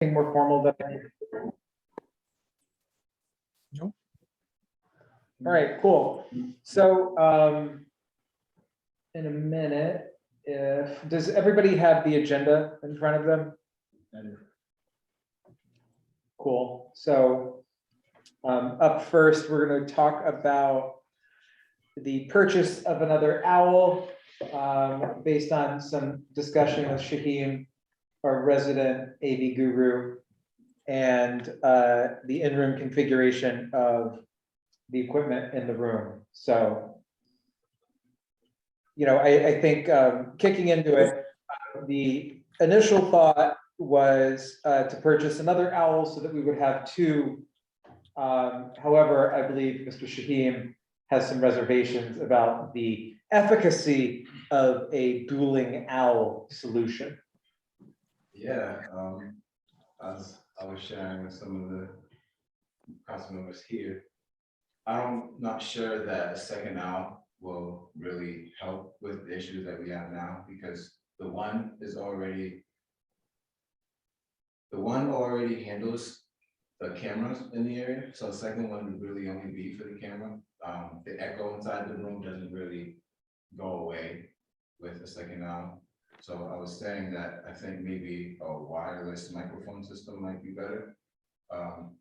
Anything more formal than? No. All right, cool. So, in a minute, does everybody have the agenda in front of them? Cool. So, up first, we're going to talk about the purchase of another owl, based on some discussion with Shaheem, our resident AV guru, and the in-room configuration of the equipment in the room. So, I think kicking into it, the initial thought was to purchase another owl so that we would have two. However, I believe Mr. Shaheem has some reservations about the efficacy of a dueling owl solution. Yeah, as I was sharing with some of the council members here, I'm not sure that a second owl will really help with the issues that we have now, because the one already handles the cameras in the area, so the second one would really only be for the camera. The echo inside the room doesn't really go away with the second owl. So I was saying that I think maybe a wireless microphone system might be better,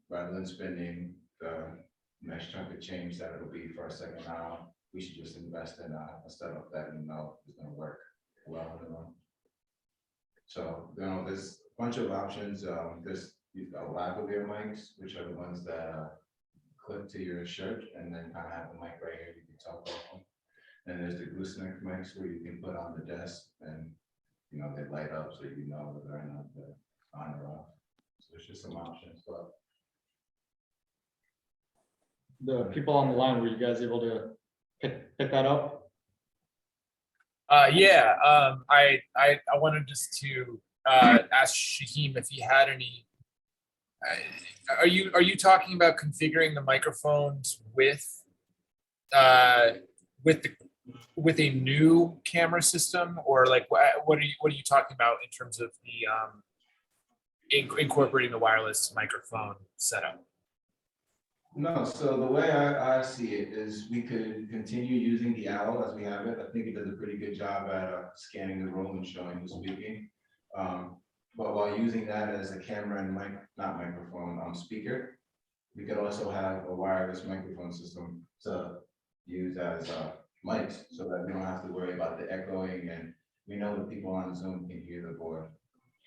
rather than spending the next chunk of change that it'll be for a second owl. We should just invest in a setup that we know is going to work well in the room. So there's a bunch of options. There's lavalier mics, which are the ones that clip to your shirt and then kind of have the mic right here you can talk off them. And there's the gooseneck mics where you can put on the desk and they light up so you know whether or not they're on or off. So there's just some options. But The people on the line, were you guys able to pick that up? Yeah, I wanted just to ask Shaheem if he had any. Are you talking about configuring the microphones with a new camera system, or like what are you talking about in terms of the incorporating the wireless microphone setup? no, so the way I see it is we could continue using the owl as we have it. I think it does a pretty good job at scanning the room and showing who's speaking. But while using that as a camera and speaker, we could also have a wireless microphone system to use as mics, so that we don't have to worry about the echoing, and we know that people on Zoom can hear the board,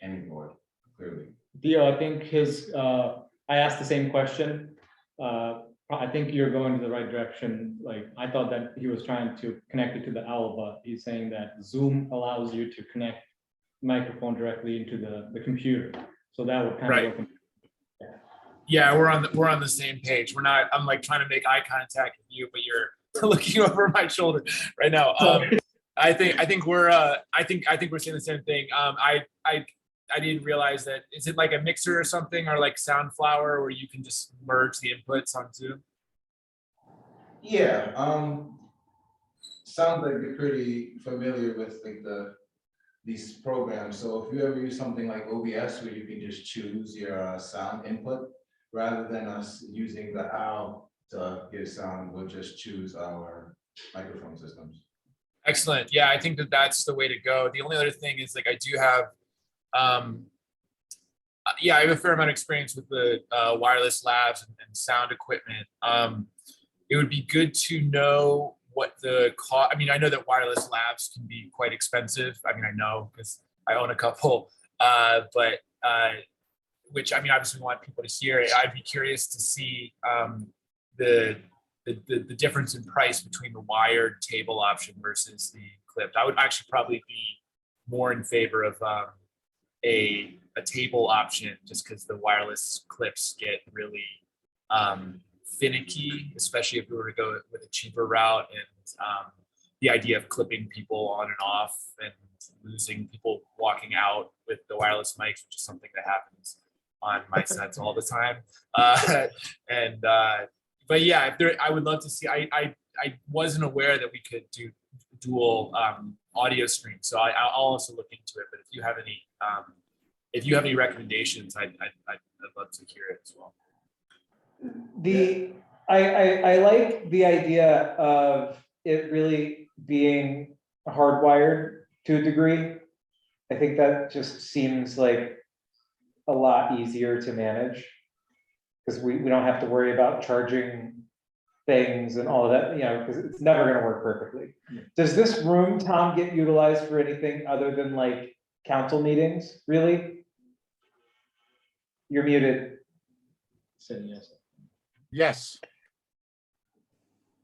any board, clearly. Theo, I think I asked the same question. I think you're going to the right direction. Like, I thought that he was trying to connect it to the owl, but he's saying that Zoom allows you to connect microphone directly into the computer. So that would kind of work. Yeah, we're on the same page. I'm like trying to make eye contact with you, but you're looking over my shoulder right now. I think we're saying the same thing. I didn't realize that. Is it like a mixer or something, or like Soundflower, where you can just merge the inputs on Zoom? Yeah, sounds like you're pretty familiar with like these programs. So if you ever use something like OBS, where you can just choose your sound input, rather than us using the owl to give sound, we'll just choose our microphone systems. Excellent. Yeah, I think that's the way to go. The only other thing is, like, I do have, I have a fair amount of experience with the wireless labs and sound equipment. It would be good to know what the cost. I mean, I know that wireless labs can be quite expensive. I mean, I know because I own a couple, but which, I mean, obviously we want people to hear it. I'd be curious to see the difference in price between the wired table option versus the clipped. I would actually probably be more in favor of a table option, just because the wireless clips get really finicky, especially if we were to go with a cheaper route, and the idea of clipping people on and off and losing people walking out with the wireless mics, which is something that happens on my sets all the time. But yeah, I would love to see. I wasn't aware that we could do dual audio streams, so I'll also look into it. But if you have any if you have any recommendations, I'd love to hear it as well. I like the idea of it really being hardwired to a degree. I think that just seems like a lot easier to manage. Because we don't have to worry about charging things and all of that, you know, because it's never gonna work perfectly. Does this room, Tom, get utilized for anything other than like council meetings, really? You're muted. Saying yes. Yes,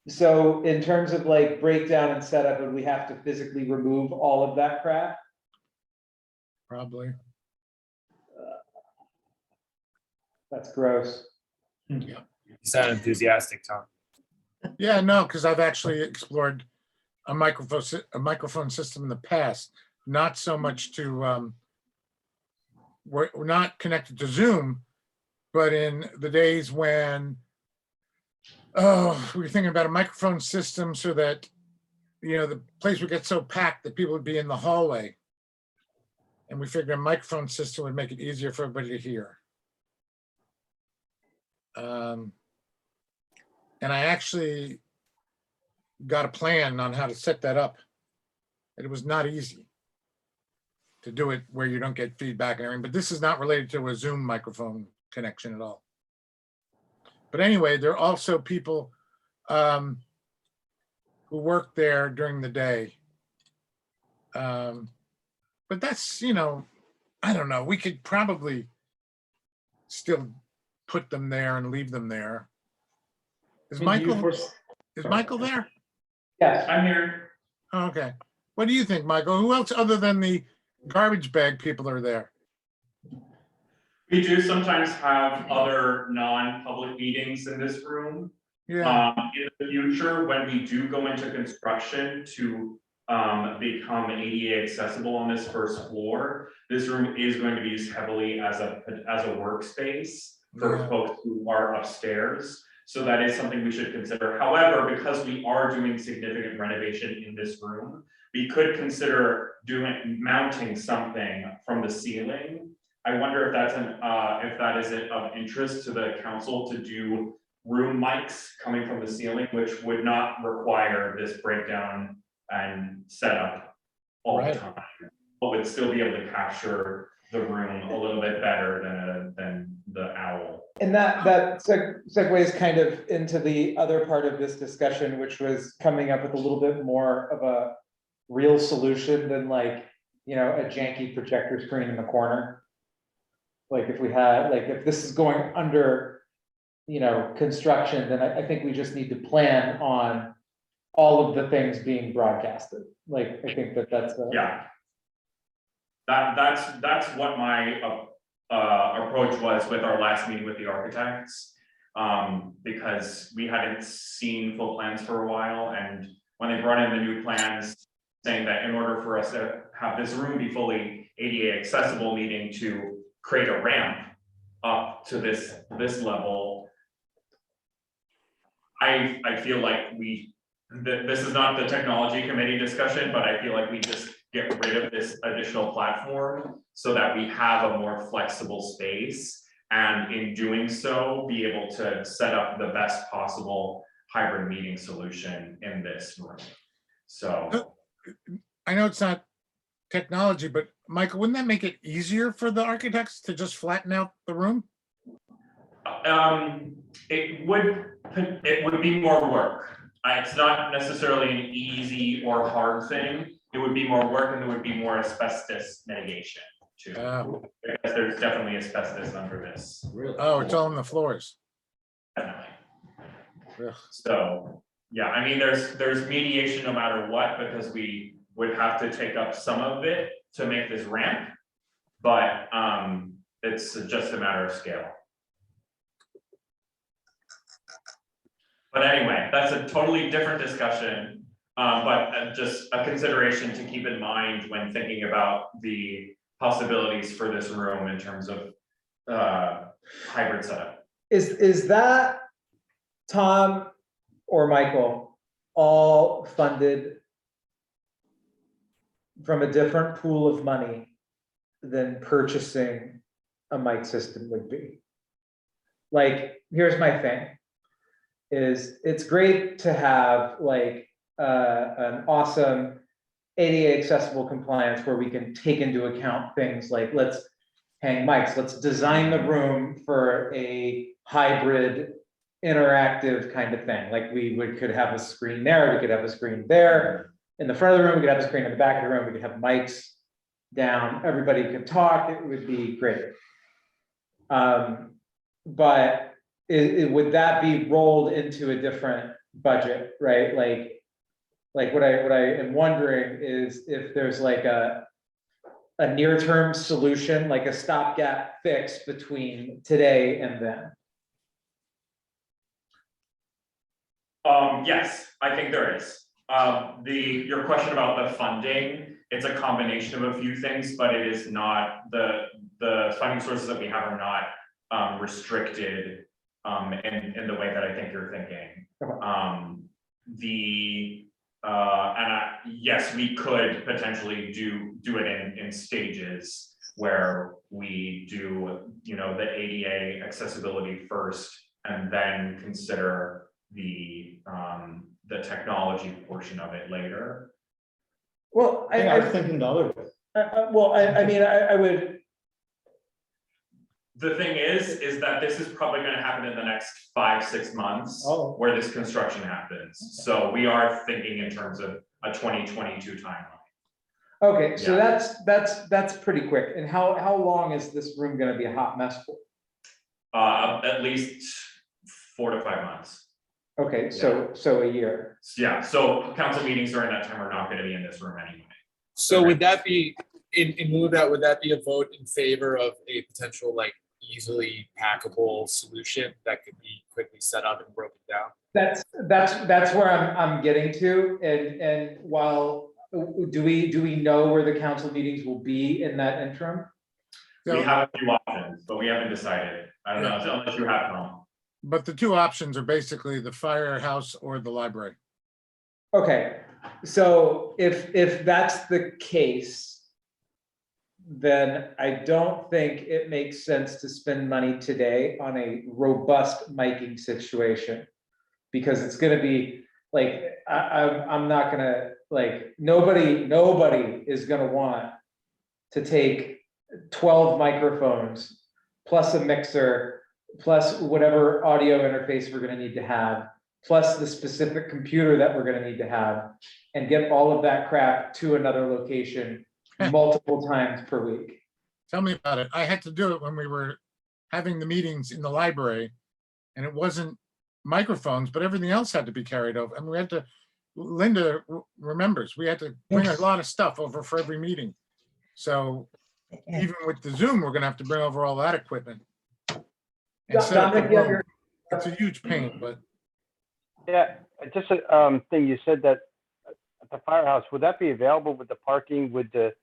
So in terms of like breakdown and setup, would we have to physically remove all of that crap? probably. That's gross. You sound enthusiastic, Tom. Yeah, no, because I've actually explored a microphone system in the past, not so much to, we're not connected to Zoom, but in the days when, oh, we were thinking about a microphone system so that, you know, the place would get so packed that people would be in the hallway. And we figured a microphone system would make it easier for everybody to hear. And I actually got a plan on how to set that up. It was not easy to do it where you don't get feedback and everything, but this is not related to a Zoom microphone connection at all. But anyway, there are also people who work there during the day. But that's, you know, I don't know, we could probably still put them there and leave them there. Is Michael there? Yes, I'm here. Oh, okay. What do you think, Michael? Who else other than the garbage bag people are there? We do sometimes have other non-public meetings in this room. Yeah, In the future, when we do go into construction to become ADA accessible on this first floor, this room is going to be used heavily as a workspace for Yeah. folks who are upstairs. So that is something we should consider. However, because we are doing significant renovation in this room, we could consider mounting something from the ceiling. I wonder if that is of interest to the council to do room mics coming from the ceiling, which would not require this breakdown and setup all the Right. time, but would still be able to capture the room a little bit better than the owl. and that segues kind of into the other part of this discussion, which was coming up with a little bit more of a real solution than like, you know, a janky projector screen in the corner. Like if we had, like if this is going under, you know, construction, then I think we just need to plan on all of the things being broadcasted. Like, I think that's Yeah. That's what my approach was with our last meeting with the architects. Because we hadn't seen full plans for a while, and when they brought in the new plans, saying that in order for us to have this room be fully ADA accessible, needing to create a ramp up to this level. I feel like this is not the technology committee discussion, but I feel like we just get rid of this additional platform so that we have a more flexible space. And in doing so, be able to set up the best possible hybrid meeting solution in this room. So I know it's not technology, but Michael, wouldn't that make it easier for the architects to just flatten out the room? it would be more work. It's not necessarily an easy or hard thing. It would be more work, and there would be more asbestos mitigation too. Because there's definitely asbestos under this. Really? Oh, it's all on the floors. Definitely. Ugh. So, yeah, I mean, there's mediation no matter what, because we would have to take up some of it to make this ramp. But it's just a matter of scale. But anyway, that's a totally different discussion, but just a consideration to keep in mind when thinking about the possibilities for this room in terms of hybrid setup. Is that, Tom or Michael, all funded from a different pool of money than purchasing a mic system would be. Like, here's my thing, is it's great to have like, an awesome ADA accessible compliance where we can take into account things like, let's hang mics, let's design the room for a hybrid interactive kind of thing. Like could have a screen there, we could have a screen there. In the front of the room, we could have a screen in the back of the room, we could have mics down, everybody could talk, it would be great. But would that be rolled into a different budget, right? Like what I am wondering is if there's like a near-term solution, like a stopgap fix between today and then. Yes, I think there is. Your question about the funding, it's a combination of a few things, but it is not, the funding sources that we have are not restricted in the way that I think you're thinking. Yes, we could potentially do it in stages where we do, you know, the ADA accessibility first and then consider the technology portion of it later. Well, I was thinking the other way. I mean, I would, The thing is that this is probably gonna happen in the next 5-6 months. Oh. Where this construction happens, so we are thinking in terms of a 2022 timeline. okay, so Yeah. that's pretty quick. And how long is this room gonna be a hot mess for? At least 4 to 5 months. Okay, so a year. Yeah, so council meetings during that time are not gonna be in this room anyway. So would that be, in lieu of that, would that be a vote in favor of a potential like easily packable solution that could be quickly set up and broken down? That's where I'm getting to, and while, do we know where the council meetings will be in that interim? We have a few options, but we haven't decided. I don't know, unless you have Tom. But the two options are basically the firehouse or the library. Okay, so if that's the case, then I don't think it makes sense to spend money today on a robust miking situation. Because it's gonna be like, I'm not gonna, like, nobody is gonna want to take 12 microphones plus a mixer, plus whatever audio interface we're gonna need to have, plus the specific computer that we're gonna need to have, and get all of that crap to another location multiple times per week. Tell me about it. I had to do it when we were having the meetings in the library, and it wasn't microphones, but everything else had to be carried over. And we had to, Linda remembers, we had to bring a lot of stuff over for every meeting. So even with the Zoom, we're gonna have to bring over all that equipment. And set up the Dominic, you have room. your- It's a huge pain, but Yeah, just a thing, you said that at the firehouse, would that be available with the parking, with the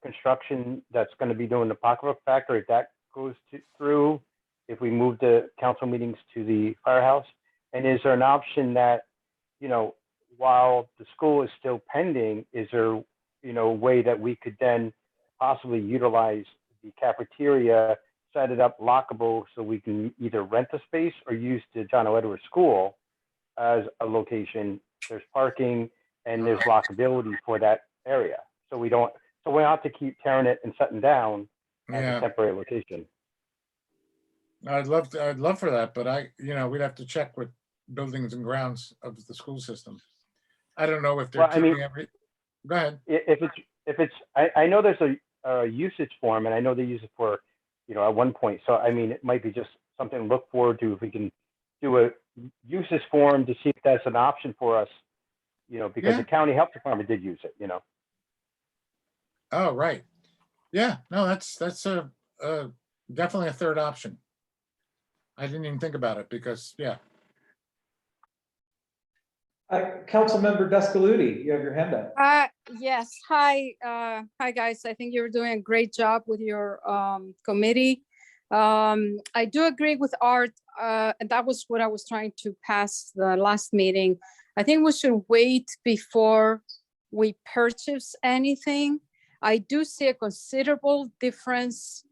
construction that's gonna be doing the pocketbook factory, if that goes through, if we move the council meetings to the firehouse? And is there an option that, you know, while the school is still pending, is there, you know, a way that we could then possibly utilize the cafeteria, set it up lockable so we can either rent the space or use the John O. Edwards School as a location? There's parking and there's lockability for that area. So we don't have to keep tearing it and shutting down as yeah, a temporary location. I'd love for that, but we'd have to check with buildings and grounds of the school system. I don't know if they're Well, I mean- keeping every, go ahead. If it's, I know there's a usage form, and I know they use it for, you know, at one point. So, I mean, it might be just something to look forward to if we can do a usage form to see if that's an option for us, you know, because Yeah. the county health department did use it, you know. Oh, right. Yeah, no, that's a definitely a third option. I didn't even think about it because, yeah. Councilmember Duskaludi, you have your hand up. Yes, hi, hi guys. I think you're doing a great job with your committee. I do agree with Art, and that was what I was trying to pass the last meeting. I think we should wait before we purchase anything. I do see a considerable difference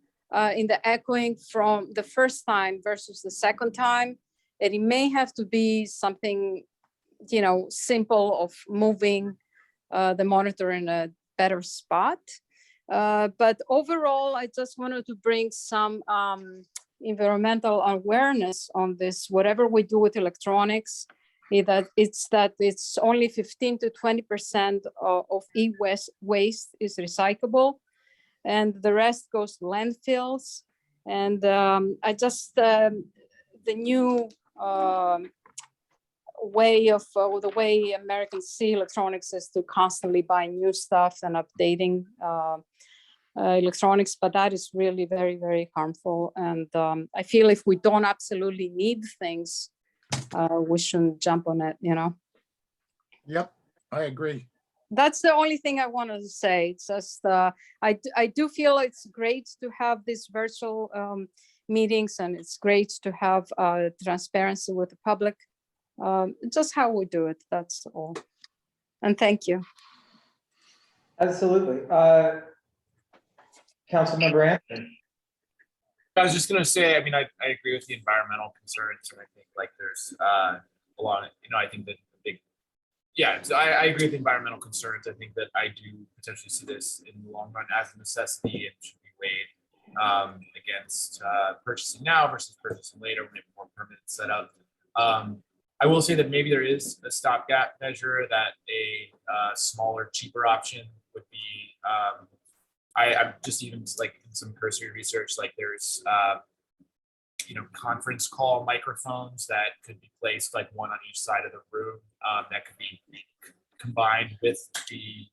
in the echoing from the first time versus the second time. And it may have to be something, simple of moving the monitor in a better spot. But overall, I just wanted to bring some environmental awareness on this. Whatever we do with electronics, it's only 15 to 20% of e-waste is recyclable, and the rest goes to landfills. And the new way of the way Americans see electronics is to constantly buy new stuff and updating electronics, but that is really very, very harmful. And I feel if we don't absolutely need things, we shouldn't jump on it, Yep, I agree. That's the only thing I wanted to say. It's just, I do feel it's great to have these virtual meetings, and it's great to have transparency with the public. Just how we do it, that's all. And thank you. Absolutely. Councilmember Anderson. I was just gonna say, I mean, I agree with the environmental concerns, and I think like there's a lot of, I think that so I agree with the environmental concerns. I think that I do potentially see this in the long run as a necessity and should be weighed against purchasing now versus purchasing later when it's more permanent setup. I will say that maybe there is a stopgap measure that a smaller, cheaper option would be. I'm just even like in some cursory research, like there's conference call microphones that could be placed like one on each side of the room that could be combined with the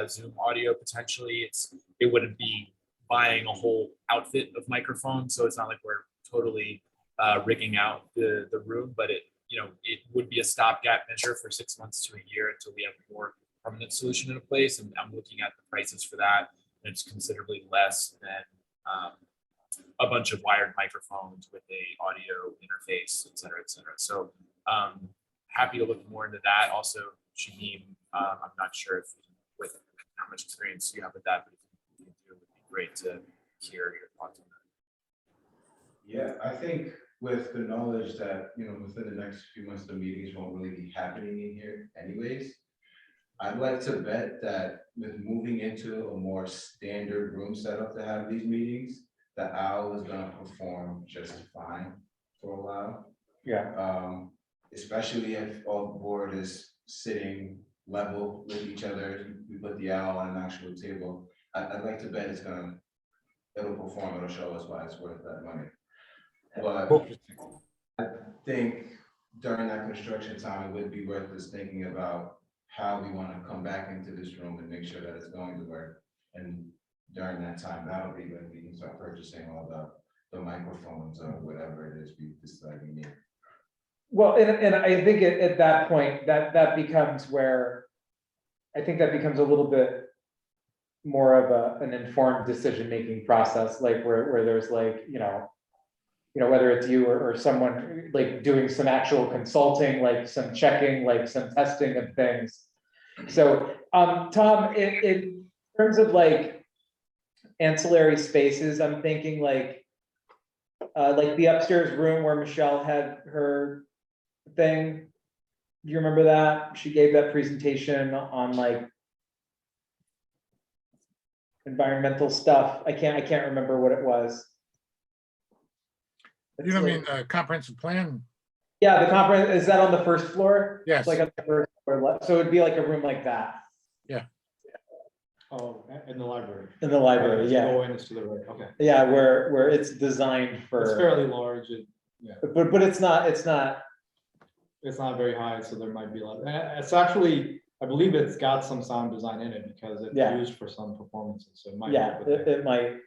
Zoom audio potentially. It wouldn't be buying a whole outfit of microphones, so it's not like we're totally rigging out the room, but it would be a stopgap measure for 6 months to a year until we have a more permanent solution in place. And I'm looking at the prices for that, and it's considerably less than a bunch of wired microphones with a audio interface, et cetera, et cetera. So happy to look more into that. Also, Shaheen, I'm not sure if with how much experience you have with that, but if you do, it would be great to hear your thoughts on that. Yeah, I think with the knowledge that, within the next few months, the meetings won't really be happening in here anyways, I'd like to bet that with moving into a more standard room setup to have these meetings, the OWL is gonna perform just fine for a while. Yeah. Especially if all the board is sitting level with each other. We put the OWL on an actual table. I'd like to bet it'll perform, it'll show us why it's worth that money. But I think during that construction time, it would be worth us thinking about how we want to come back into this room and make sure that it's going to work. And during that time, that'll be when we can start purchasing all the microphones or whatever it is we decide we need. Well, and I think at that point, that becomes where, I think that becomes a little bit more of an informed decision-making process, like where there's like, whether it's you or someone like doing some actual consulting, like some checking, like some testing of things. So, Tom, in terms of like ancillary spaces, I'm thinking like the upstairs room where Michelle had her thing. Do you remember that? She gave that presentation on like environmental stuff. I can't remember what it was. You don't mean the comprehensive plan? Yeah, the conference, is that on the first floor? Yes. It's like on the first floor left, so it'd be like a room like that. Oh, in the library. In the library, Right, yeah. Go in, it's to the right, okay. Yeah, where it's designed It's for, fairly large, but it's not, it's not very high, so there might be a lot. It's actually, I believe it's got some sound design in it because it's Yeah. used for some performances, so it might. yeah, work with it might.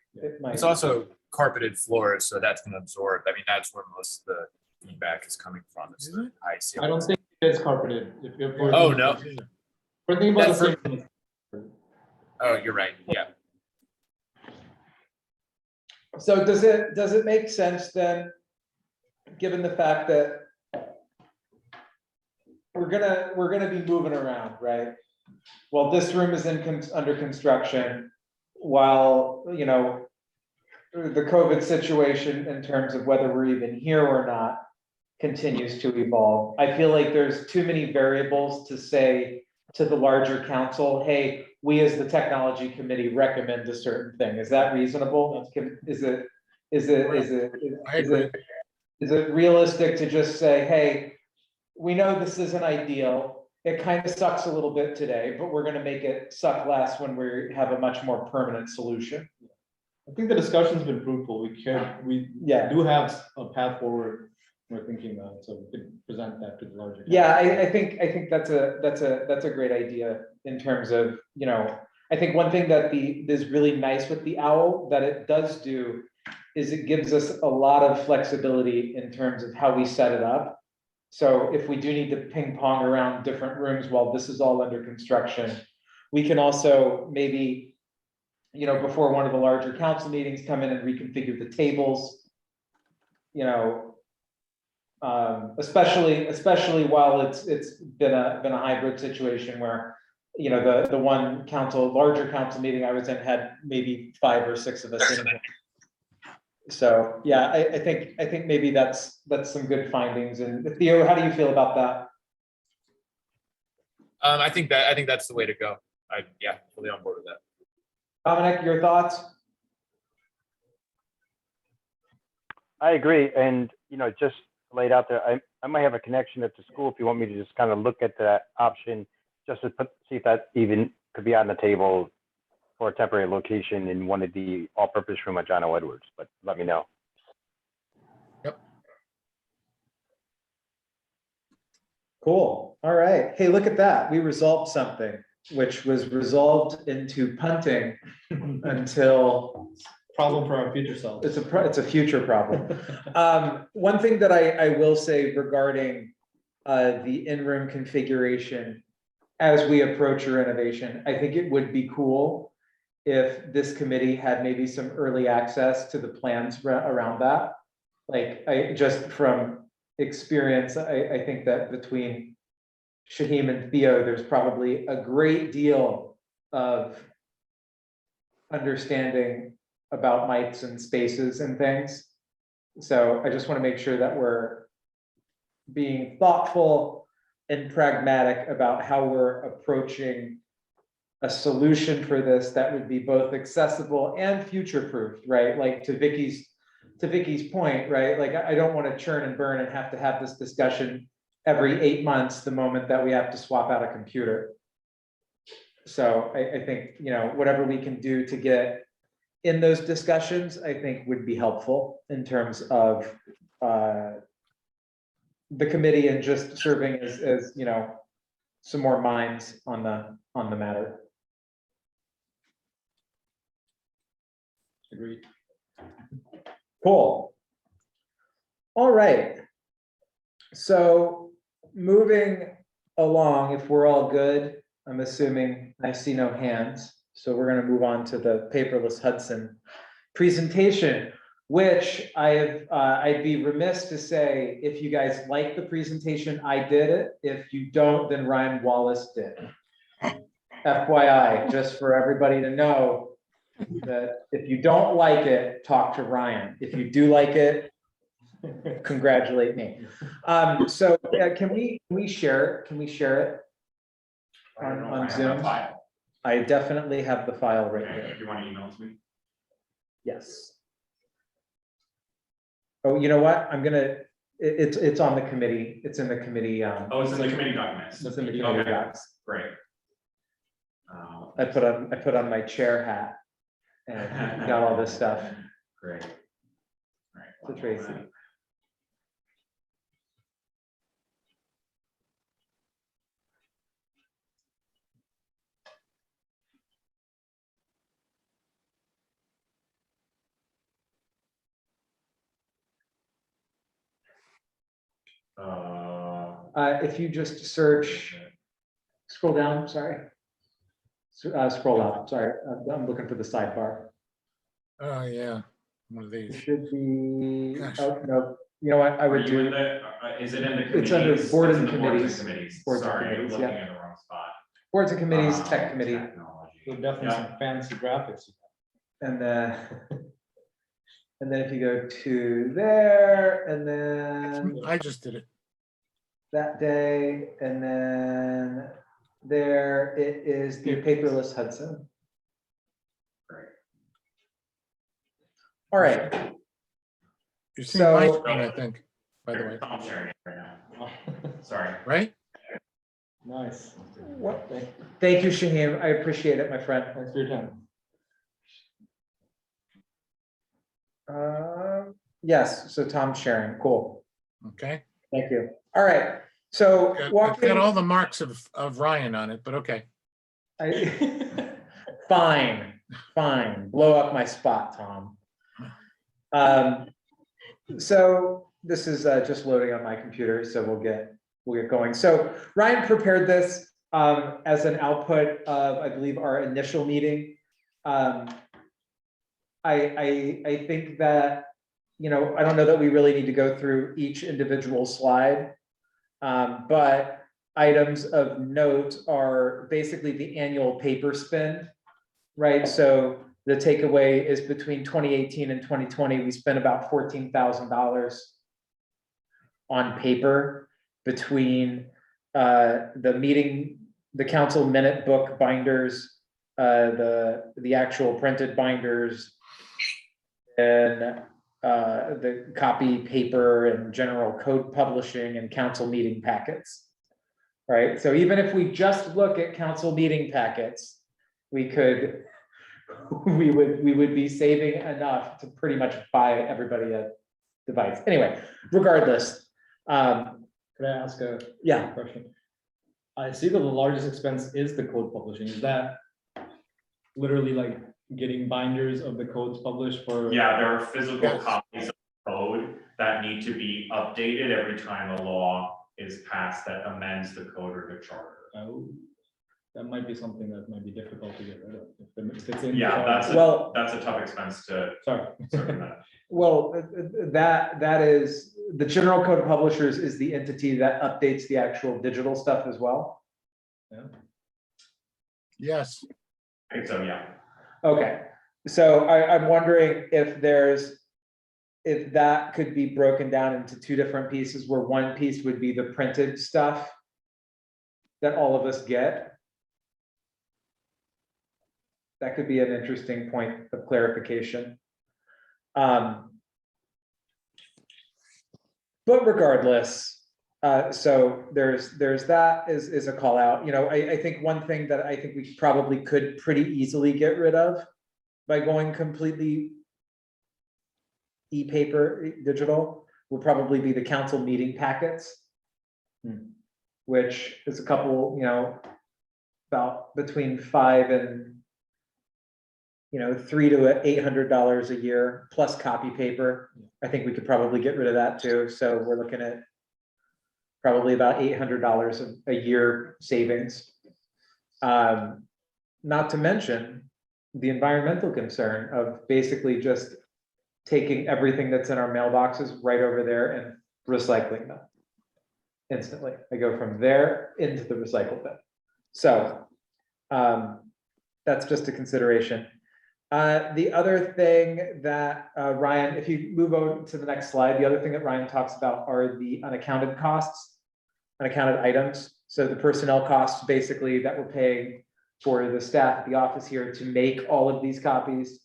It's also carpeted floors, so that's going to absorb. I mean, that's where most of the feedback is coming from. Is the high I ceiling. don't think it's carpeted. If you're Oh, no. We're thinking about the That's same. Oh, you're right. Yeah. So does it make sense then, given the fact that we're gonna be moving around, right? Well, this room is under construction. while, you know, the COVID situation in terms of whether we're even here or not continues to evolve. I feel like there's too many variables to say to the larger council, hey, we as the technology committee recommend a certain thing. Is that reasonable? Is it realistic to just say, hey, we know this isn't ideal. It kind of sucks a little bit today, but we're gonna make it suck less when we have a much more permanent solution. I think the discussion's been fruitful. We Yeah. do have a path forward we're thinking of, so we can present that to the larger. Yeah, I think that's a great idea in terms of, you know, I think one thing that is really nice with the owl that it does do is it gives us a lot of flexibility in terms of how we set it up. So if we do need to ping pong around different rooms while this is all under construction, we can also maybe, you know, before one of the larger council meetings, come in and reconfigure the tables. You know, especially while it's been a hybrid situation where, you know, the one larger council meeting I was in had maybe 5 or 6 of us in it. So, yeah, I think maybe that's some good findings. And Theo, how do you feel about that? I think that's the way to go. Yeah, fully on board with that. Dominic, your thoughts? I agree, and, you know, just laid out there, I might have a connection at the school if you want me to just kind of look at that option, just to see if that even could be on the table for a temporary location in one of the all-purpose room at John O. Edwards, but let me know. Cool. All right. Hey, look at that. We resolved something, which was resolved into punting until Problem for our future selves. it's a future problem. One thing that I will say regarding the in-room configuration as we approach your renovation, I think it would be cool if this committee had maybe some early access to the plans around that. Like, just from experience, I think that between Shaheem and Theo, there's probably a great deal of understanding about mics and spaces and things. So I just want to make sure that we're being thoughtful and pragmatic about how we're approaching a solution for this that would be both accessible and future-proofed, right? Like to Vicky's point, right? Like, I don't want to churn and burn and have to have this discussion every 8 months, the moment that we have to swap out a computer. So I think, you know, whatever we can do to get in those discussions, I think would be helpful in terms of the committee and just serving as, you know, some more minds on the matter. Agreed. Cool. All right. So moving along, if we're all good, I'm assuming I see no hands. So we're going to move on to the paperless Hudson presentation, which I'd be remiss to say, if you guys like the presentation, I did it. If you don't, then Ryan Wallace did. FYI, just for everybody to know that if you don't like it, talk to Ryan. If you do like it, congratulate me. So can we share it? Can we share it on Zoom? I definitely have the file right here. If you want to email it to me. Yes. Oh, you know what? I'm gonna, it's on the committee. It's in the committee. Oh, it's in the committee documents. It's in the committee Okay. docs. Great. I put on my chair hat and got all this stuff. Great. All right. To Tracy. If you just search, scroll down, sorry. Scroll up, sorry. I'm looking for the sidebar. Oh, yeah, one of It these. should be, Gosh. oh, no, you know what, I Are would you in do, the, is it in the committees? It's under board It's and in the boards committees. committees. Boards and Sorry, I'm committees, looking yeah. in the wrong spot. boards and committees, tech committee. Technology. So definitely Yeah. some fancy graphics. and then, and then if you go to there, and then I just did it. that day, and then there, it is the paperless Hudson. All right, You're seeing my So- screen, I think, by the way, I'm sharing it right now. Sorry. right? Nice. What- thank you, Shaheem, I appreciate it, my friend. Thanks for your time. Yes, so Tom's sharing, cool, Okay. thank you. All right, so It's walking. got all the marks of Ryan on it, but okay. Fine, fine, blow up my spot, Tom. So this is just loading on my computer, so we'll get going. So Ryan prepared this as an output of, I believe, our initial meeting. I think that, you know, I don't know that we really need to go through each individual slide. But items of note are basically the annual paper spend, right? So the takeaway is between 2018 and 2020, we spent about $14,000 on paper between the council minute book binders, the actual printed binders, and the copy paper and general code publishing and council meeting packets. Right, so even if we just look at council meeting packets, we would be saving enough to pretty much buy everybody a device. Anyway, regardless, Could I ask a yeah, question? I see that the largest expense is the code publishing. Is that literally like getting binders of the codes published for? Yeah, there are physical Yes. copies of code that need to be updated every time a law is passed that amends the code or the charter. Oh, that might be something that might be difficult to get rid of. If it's in. Yeah, well, that's a tough expense to Sorry. circumvent. well, that is, the general code publishers is the entity that updates the actual digital stuff as well. Yes. I think so, yeah. Okay, so I'm wondering if that could be broken down into two different pieces, where one piece would be the printed stuff that all of us get. That could be an interesting point of clarification. But regardless, so there's that is a call out. You know, I think one thing that I think we probably could pretty easily get rid of by going completely e-paper, digital, will probably be the council meeting packets. Which is a couple, you know, about between $500 and $300 to $800 a year, plus copy paper. I think we could probably get rid of that too, so we're looking at probably about $800 a year savings. Not to mention the environmental concern of basically just taking everything that's in our mailboxes right over there and recycling them instantly. I go from there into the recycle bin. So that's just a consideration. The other thing that Ryan, if you move over to the next slide, the other thing that Ryan talks about are the unaccounted costs, unaccounted items. So the personnel costs basically that we're paying for the staff at the office here to make all of these copies.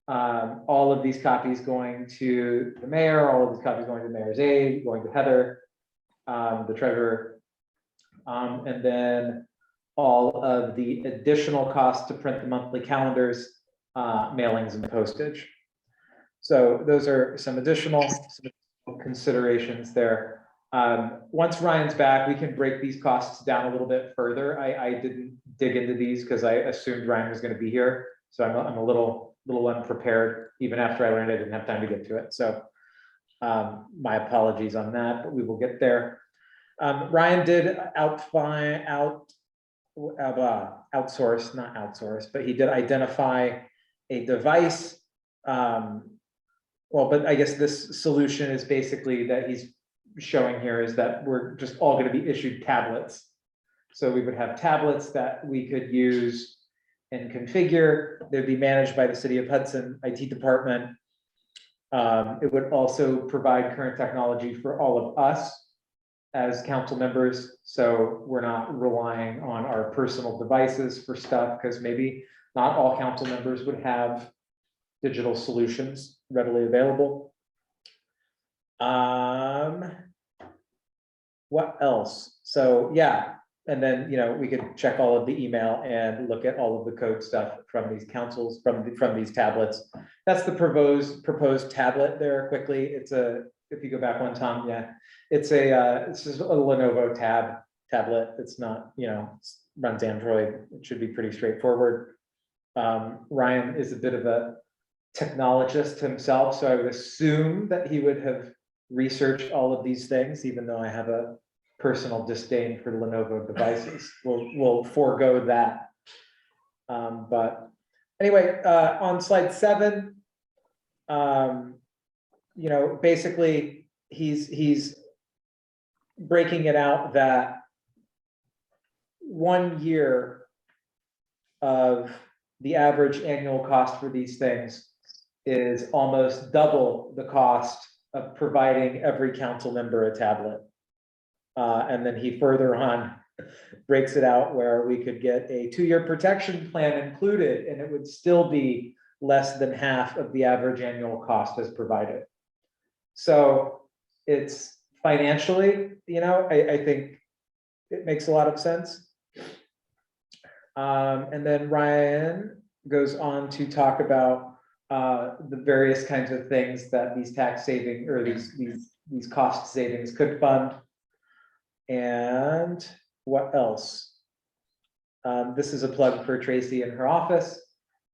All of these copies going to the mayor, all of these copies going to the mayor's aide, going to Heather, the treasurer, and then all of the additional costs to print the monthly calendars, mailings and postage. So those are some additional considerations there. Once Ryan's back, we can break these costs down a little bit further. I didn't dig into these because I assumed Ryan was going to be here. So I'm a little unprepared, even after I learned I didn't have time to get to it. So my apologies on that, but we will get there. Ryan did outsource, not outsource, but he did identify a device. Well, but I guess this solution is basically that he's showing here is that we're just all going to be issued tablets. So we would have tablets that we could use and configure. They'd be managed by the City of Hudson IT department. It would also provide current technology for all of us as council members, so we're not relying on our personal devices for stuff, because maybe not all council members would have digital solutions readily available. What else? So yeah, and then, you know, we could check all of the email and look at all of the code stuff from these councils, from these tablets. That's the proposed tablet there quickly. It's a, if you go back one, Tom, yeah, it's just a Lenovo tablet. It's not, you know, runs Android. It should be pretty straightforward. Ryan is a bit of a technologist himself, so I would assume that he would have researched all of these things, even though I have a personal disdain for Lenovo devices. We'll forego that. But anyway, on slide 7, you know, basically he's breaking it out that 1 year of the average annual cost for these things is almost double the cost of providing every council member a tablet. And then he further on breaks it out where we could get a 2-year protection plan included, and it would still be less than half of the average annual cost as provided. So it's financially, you know, I think it makes a lot of sense. And then Ryan goes on to talk about the various kinds of things that these tax saving or these cost savings could fund. And what else? This is a plug for Tracy in her office.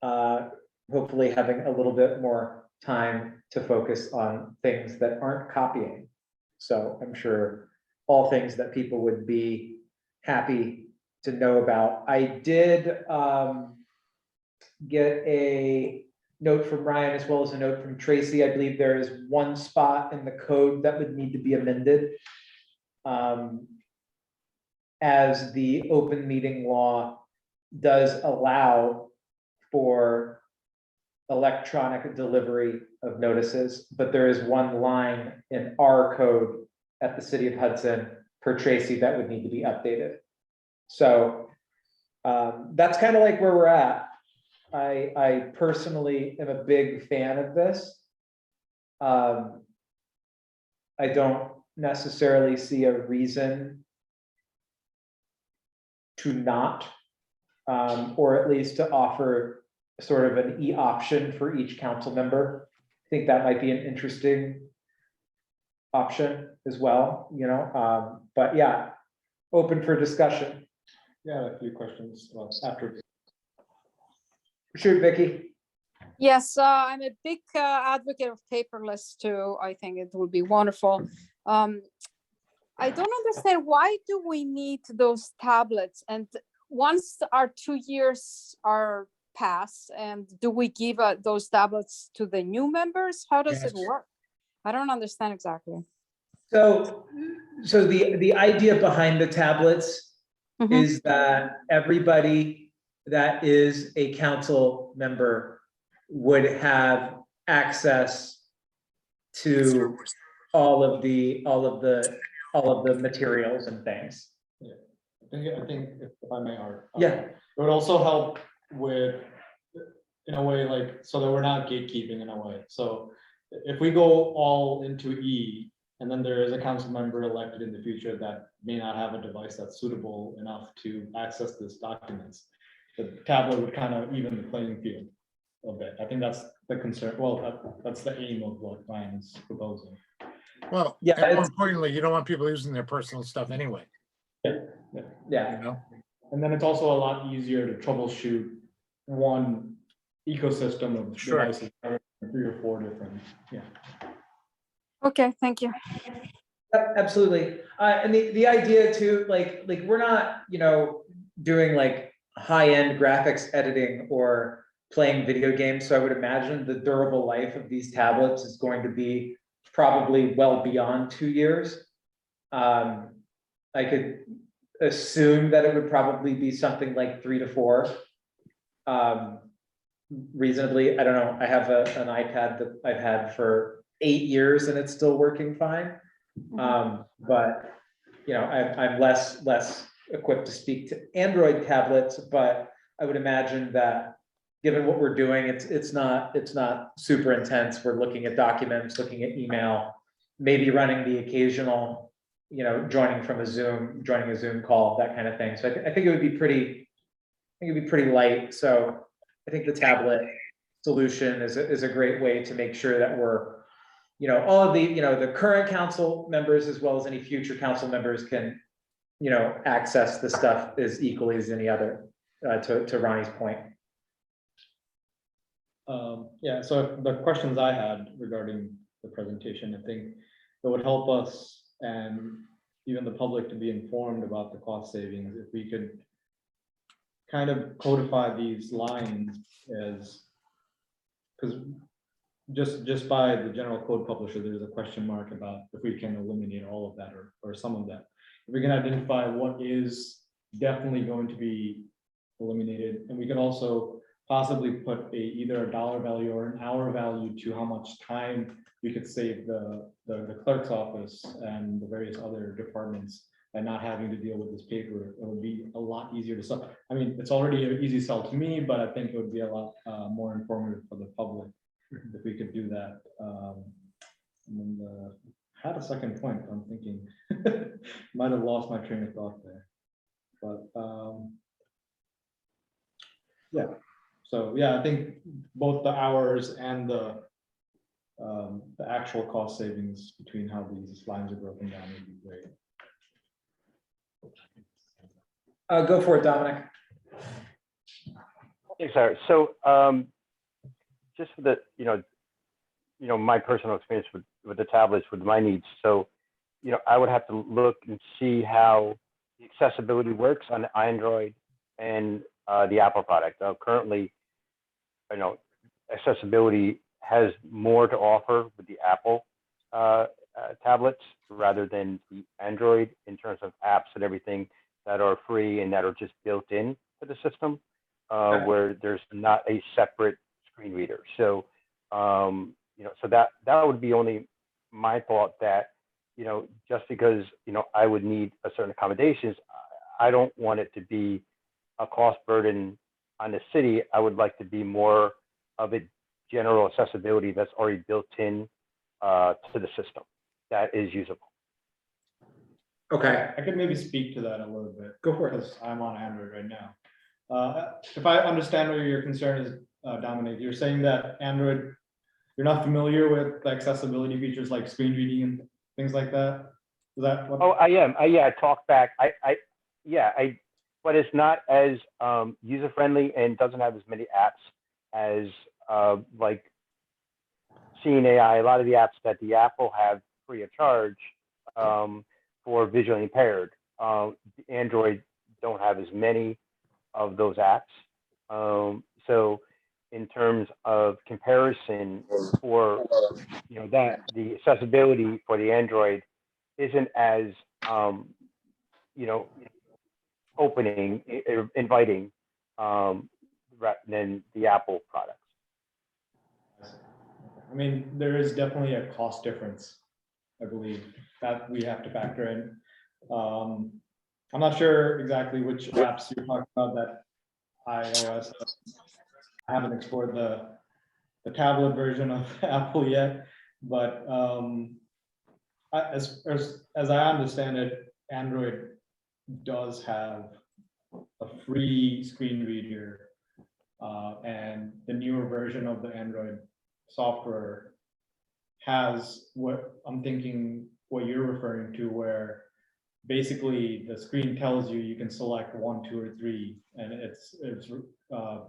Hopefully having a little bit more time to focus on things that aren't copying. So I'm sure all things that people would be happy to know about. I did get a note from Ryan as well as a note from Tracy. I believe there is one spot in the code that would need to be amended. As the open meeting law does allow for electronic delivery of notices, but there is one line in our code at the City of Hudson per Tracy that would need to be updated. So that's kind of like where we're at. I personally am a big fan of this. I don't necessarily see a reason to not, or at least to offer sort of an e-option for each council member. I think that might be an interesting option as well, you know, but yeah, open for discussion. Yeah, a few questions after. Shoot, Vicky. Yes, I'm a big advocate of paperless too. I think it will be wonderful. I don't understand, why do we need those tablets? And once our 2 years are passed, and do we give those tablets to the new members? How does it work? I don't understand exactly. So the idea behind the tablets is that everybody that is a council member would have access to all of the materials and things. I think if I may, Art. Yeah. It would also help with, in a way, like, so that we're not gatekeeping in a way. So if we go all into E, and then there is a council member elected in the future that may not have a device that's suitable enough to access this documents, the tablet would kind of even the playing field a bit. I think that's the concern. Well, that's the aim of what Ryan's proposing. Well, Yeah, and more it's- importantly, you don't want people using their personal stuff anyway, Yeah. you know? And then it's also a lot easier to troubleshoot one ecosystem of Sure. devices, 3 or 4 different, yeah. Okay, thank you. Absolutely. And the idea too, like we're not, you know, doing like high-end graphics editing or playing video games. So I would imagine the durable life of these tablets is going to be probably well beyond 2 years. I could assume that it would probably be something like 3 to 4. reasonably. I don't know, I have an iPad that I've had for 8 years and it's still working fine. But, you know, I'm less equipped to speak to Android tablets, but I would imagine that given what we're doing, it's not super intense. We're looking at documents, looking at email, maybe running the occasional, you know, joining a Zoom call, that kind of thing. So I think it would be pretty, light. So I think the tablet solution is a great way to make sure that we're, you know, all of the, you know, the current council members as well as any future council members can, you know, access the stuff as equally as any other, to Ronnie's point. Yeah, so the questions I had regarding the presentation, I think it would help us and even the public to be informed about the cost savings if we could kind of codify these lines as, because just by the general code publisher, there's a question mark about if we can eliminate all of that or some of that. If we can identify what is definitely going to be eliminated, and we can also possibly put either a dollar value or an hour value to how much time we could save the clerk's office and the various other departments by not having to deal with this paper. It would be a lot easier to sell. I mean, it's already an easy sell to me, but I think it would be a lot more informative for the public if we could do that. And then I had a second point, I'm thinking, might have lost my train of thought there. But yeah, so yeah, I think both the hours and the actual cost savings between how these lines are broken down would be great. Go for it, Dominic. Thanks, Art. So just for the, you know, my personal experience with the tablets, with my needs. So, you know, I would have to look and see how the accessibility works on the Android and the Apple product. Currently, you know, accessibility has more to offer with the Apple tablets rather than the Android in terms of apps and everything that are free and that are just built in to the system, where there's not a separate screen reader. So, you know, so that would be only my thought, that, you know, just because, you know, I would need a certain accommodations, I don't want it to be a cost burden on the city. I would like to be more of a general accessibility that's already built in to the system that is usable. Okay, I could maybe speak to that a little bit. Go for it. Because I'm on Android right now. If I understand where your concern is, Dominic, you're saying that Android, you're not familiar with the accessibility features like screen reading and things like that? Is that what? Oh, I am. Yeah, TalkBack. But it's not as user friendly and doesn't have as many apps as like Seeing AI. A lot of the apps that the Apple have free of charge for visually impaired. Android don't have as many of those apps. So in terms of comparison for, you know, that the accessibility for the Android isn't as, you know, opening, inviting than the Apple products. I mean, there is definitely a cost difference, I believe, that we have to factor in. I'm not sure exactly which apps you're talking about that iOS. I haven't explored the tablet version of Apple yet, but as I understand it, Android does have a free screen reader, and the newer version of the Android software has what I'm thinking, what you're referring to, where basically the screen tells you can select 1, 2, or 3, and it's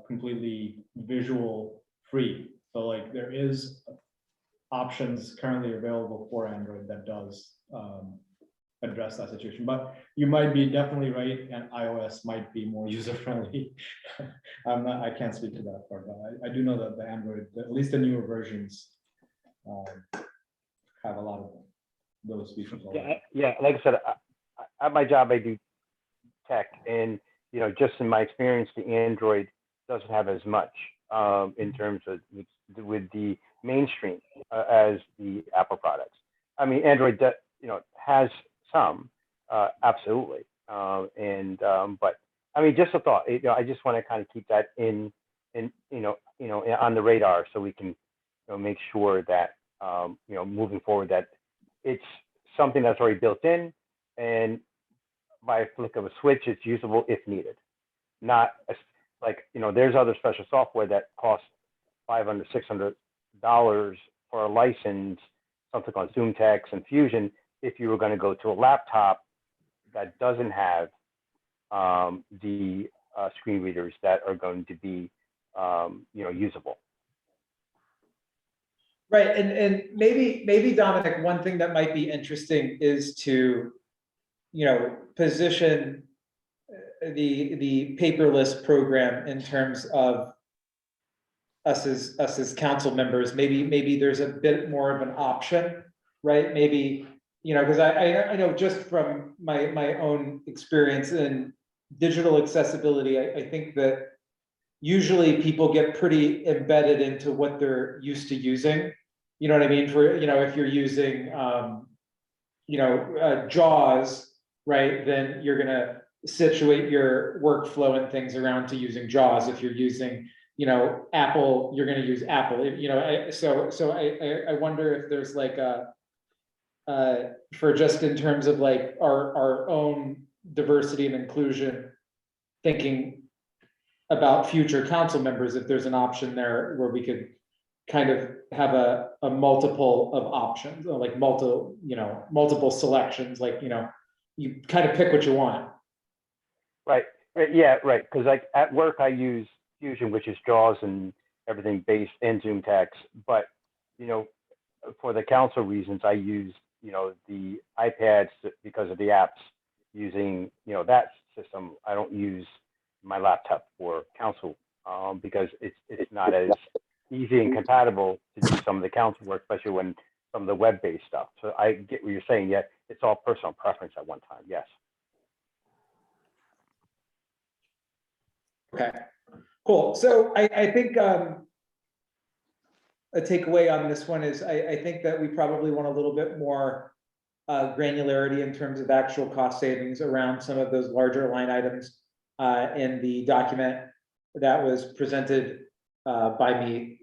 completely visual free. So like there is options currently available for Android that does address that situation, but you might be definitely right, and iOS might be more user friendly. I can't speak to that part, but I do know that the Android, at least the newer versions, have a lot of those features. Yeah, like I said, at my job I do tech, and you know, just in my experience, the Android doesn't have as much in terms of with the mainstream as the Apple products. I mean, Android, has some, absolutely. But I mean, just a thought, I just want to kind of keep that in, on the radar so we can, make sure that, moving forward that it's something that's already built in and by a flick of a switch, it's usable if needed. Not like, there's other special software that costs $500, $600 for a license, something called ZoomText and Fusion. If you were going to go to a laptop that doesn't have the screen readers that are going to be, usable. Right, and maybe Dominic, one thing that might be interesting is to, position the paperless program in terms of us as council members. Maybe there's a bit more of an option, right? Maybe, because I know just from my own experience in digital accessibility, I think that usually people get pretty embedded into what they're used to using. You know what I mean? For, if you're using, JAWS, right, then you're gonna situate your workflow and things around to using JAWS. If you're using, Apple, you're gonna use Apple. So I wonder if there's like for just in terms of like our own diversity and inclusion, thinking about future council members, if there's an option there where we could kind of have a multiple of options, or like multiple selections, like, you kind of pick what you want. Right. Yeah, right. Because like at work, I use Fusion, which is JAWS and everything based in ZoomText. But, for the council reasons, I use, the iPads because of the apps using, that system. I don't use my laptop for council because it's not as easy and compatible to do some of the council work, especially when some of the web-based stuff. So I get what you're saying. Yet it's all personal preference at one time. Yes. Okay, cool. So I think a takeaway on this one is I think that we probably want a little bit more granularity in terms of actual cost savings around some of those larger line items in the document that was presented by me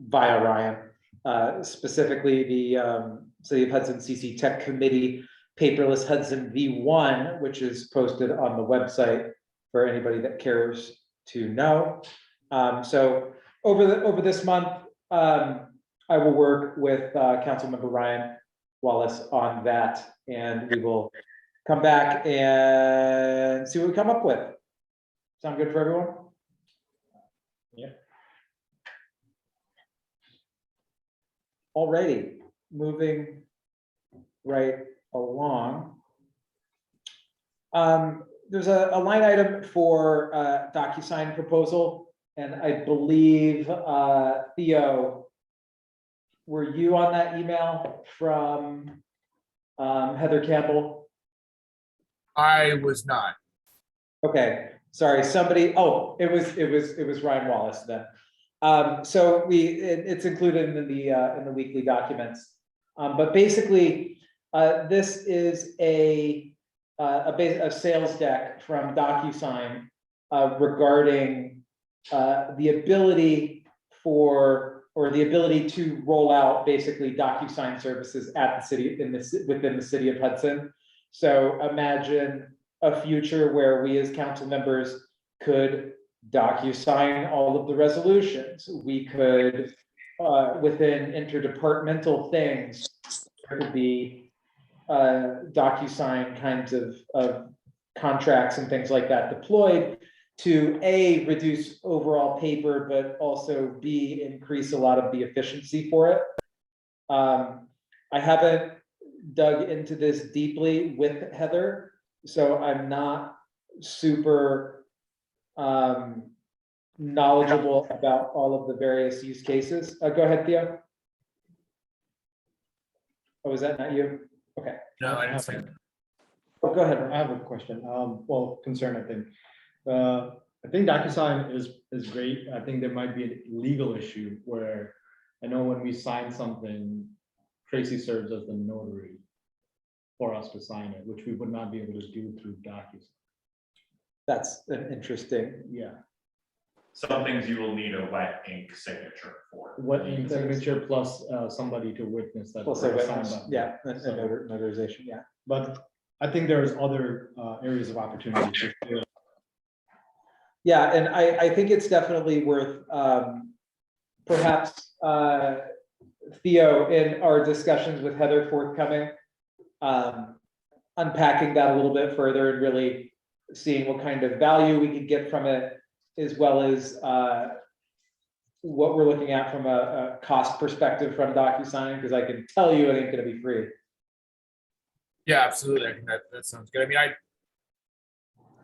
via Ryan, specifically the City of Hudson CC Tech Committee Paperless Hudson V1, which is posted on the website for anybody that cares to know. So over this month, I will work with Councilmember Ryan Wallace on that, and we will come back and see what we come up with. Sound good for everyone? Yeah. Alrighty, moving right along. There's a line item for DocuSign proposal, and I believe Theo, were you on that email from Heather Campbell? I was not. Okay, sorry, somebody, it was Ryan Wallace then. So it's included in the weekly documents. But basically, this is a sales deck from DocuSign regarding the ability to roll out basically DocuSign services at the city within the city of Hudson. So imagine a future where we as council members could DocuSign all of the resolutions. We could, within interdepartmental things, there could be DocuSign kinds of contracts and things like that deployed to A, reduce overall paper, but also B, increase a lot of the efficiency for it. I haven't dug into this deeply with Heather, so I'm not super knowledgeable about all of the various use cases. Go ahead, Theo. Oh, was that not you? Okay. No, I didn't say that. Oh, go ahead. I have a question, concern, I think. I think DocuSign is great. I think there might be a legal issue where I know when we sign something, Tracy serves as the notary for us to sign it, which we would not be able to do through DocuSign. That's an interesting. Yeah. Some things you will need a wet ink signature for. What in signature plus somebody to witness that. Also, it's signed by. yeah, a notarization, yeah. But I think there's other areas of opportunity. Yeah, and I think it's definitely worth, perhaps, Theo, in our discussions with Heather forthcoming, unpacking that a little bit further and really seeing what kind of value we could get from it, as well as what we're looking at from a cost perspective from DocuSign, because I can tell you it ain't gonna be free. Yeah, absolutely. I think that sounds good. I mean,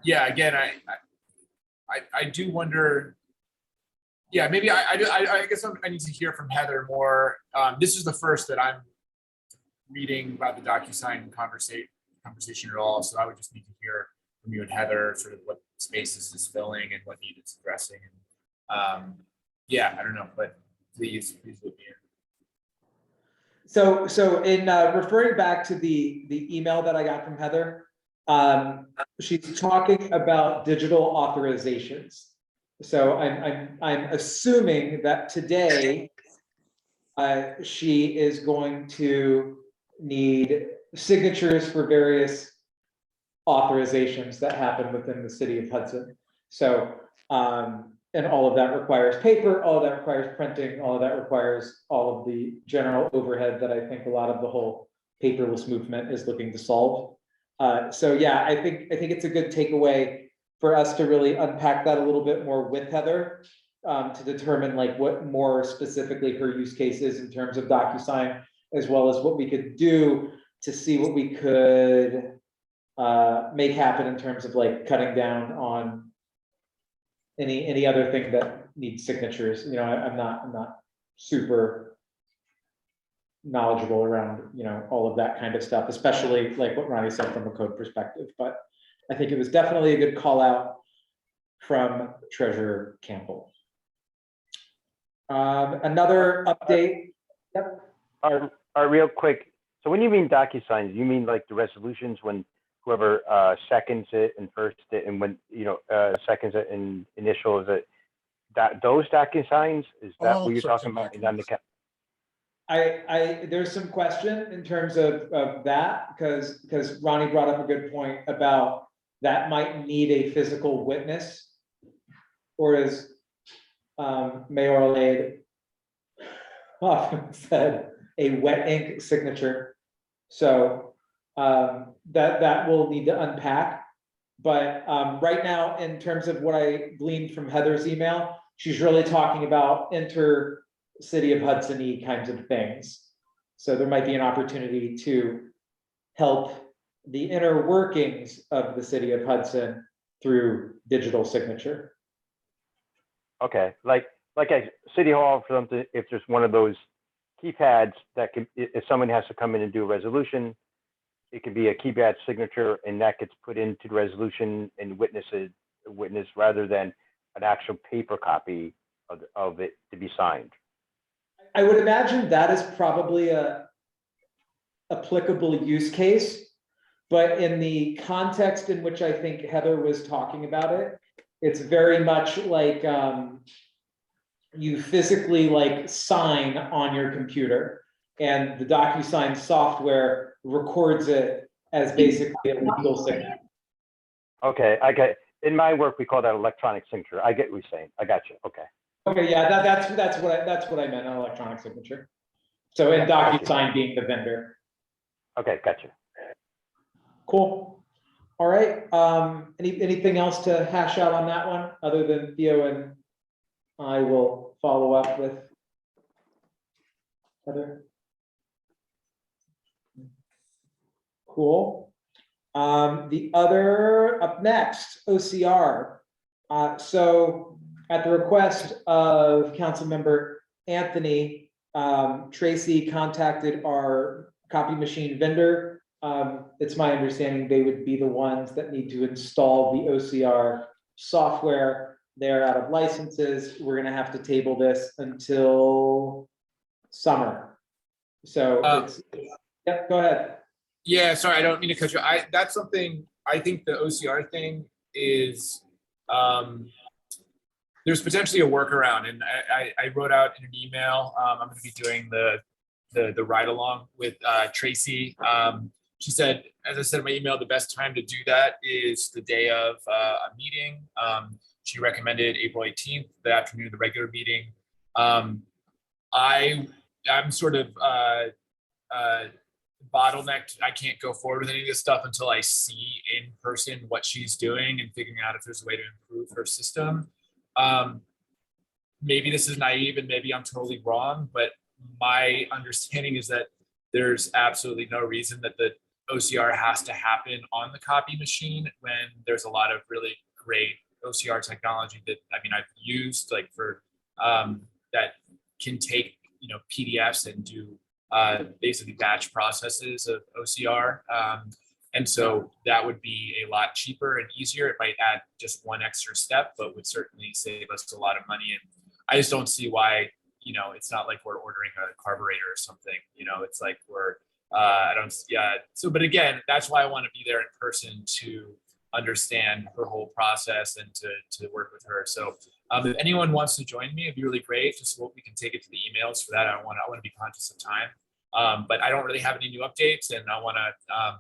again, I do wonder. Yeah, maybe I guess I need to hear from Heather more. This is the first that I'm reading about the DocuSign conversation at all. So I would just need to hear from you and Heather sort of what spaces is filling and what need it's addressing. And yeah, I don't know, but please look here. So in referring back to the email that I got from Heather, she's talking about digital authorizations. So I'm assuming that today she is going to need signatures for various authorizations that happen within the city of Hudson. So and all of that requires paper, all of that requires printing, all of that requires all of the general overhead that I think a lot of the whole paperless movement is looking to solve. So yeah, I think it's a good takeaway for us to really unpack that a little bit more with Heather, to determine like what more specifically her use case is in terms of DocuSign, as well as what we could do to see what we could make happen in terms of like cutting down on any other thing that needs signatures. You know, I'm not super knowledgeable around, you know, all of that kind of stuff, especially like what Ronnie said from a code perspective, but I think it was definitely a good call out from Treasurer Campbell. Another update. Yep. Real quick. So when you mean DocuSigns, you mean like the resolutions when whoever seconds it and first it, and when seconds it and initials it, that those DocuSigns, is that what you're talking about? And then There's some question in terms of that, because Ronnie brought up a good point about that might need a physical witness, or as Mayoral Aide often said, a wet ink signature. So that will need to unpack. But right now, in terms of what I gleaned from Heather's email, she's really talking about city of Hudson-y kinds of things. So there might be an opportunity to help the inner workings of the city of Hudson through digital signature. Okay, like at City Hall, for them to, if there's one of those keypads that can, if someone has to come in and do a resolution, it could be a keypad signature, and that gets put into the resolution and witness rather than an actual paper copy of it to be signed. I would imagine that is probably a applicable use case, but in the context in which I think Heather was talking about it, it's very much like you physically like sign on your computer, and the DocuSign software records it as basically a legal signature. Okay, I get. In my work, we call that electronic signature. I get what you're saying. I got you. Okay. Okay, yeah, that's what I meant, an electronic signature. So, and DocuSign being the vendor. Okay, gotcha. Cool. All right. Anything else to hash out on that one, other than Theo and I will follow up with Heather? Cool. The other up next, OCR. So at the request of Councilmember Anthony, Tracy contacted our copy machine vendor. It's my understanding they would be the ones that need to install the OCR software. They're out of licenses. We're gonna have to table this until summer. So it's, yep, go ahead. Yeah, sorry, I don't mean to cut you. That's something, I think the OCR thing is, there's potentially a workaround, and I wrote out in an email, I'm gonna be doing the ride along with Tracy. She said, as I said in my email, the best time to do that is the day of a meeting. She recommended April 18th, the afternoon of the regular meeting. I'm sort of bottlenecked. I can't go forward with any of this stuff until I see in person what she's doing and figuring out if there's a way to improve her system. Maybe this is naive and maybe I'm totally wrong, but my understanding is that there's absolutely no reason that the OCR has to happen on the copy machine when there's a lot of really great OCR technology that, I mean, I've used like for that can take, you know, PDFs and do basically batch processes of OCR. And so that would be a lot cheaper and easier. It might add just one extra step, but would certainly save us a lot of money. And I just don't see why, you know, it's not like we're ordering a carburetor or something, you know, it's like we're, I don't, yeah. So, but again, that's why I want to be there in person to understand her whole process and to work with her. So if anyone wants to join me, it'd be really great. Just so we can take it to the emails for that. I want to be conscious of time. But I don't really have any new updates, and I want to,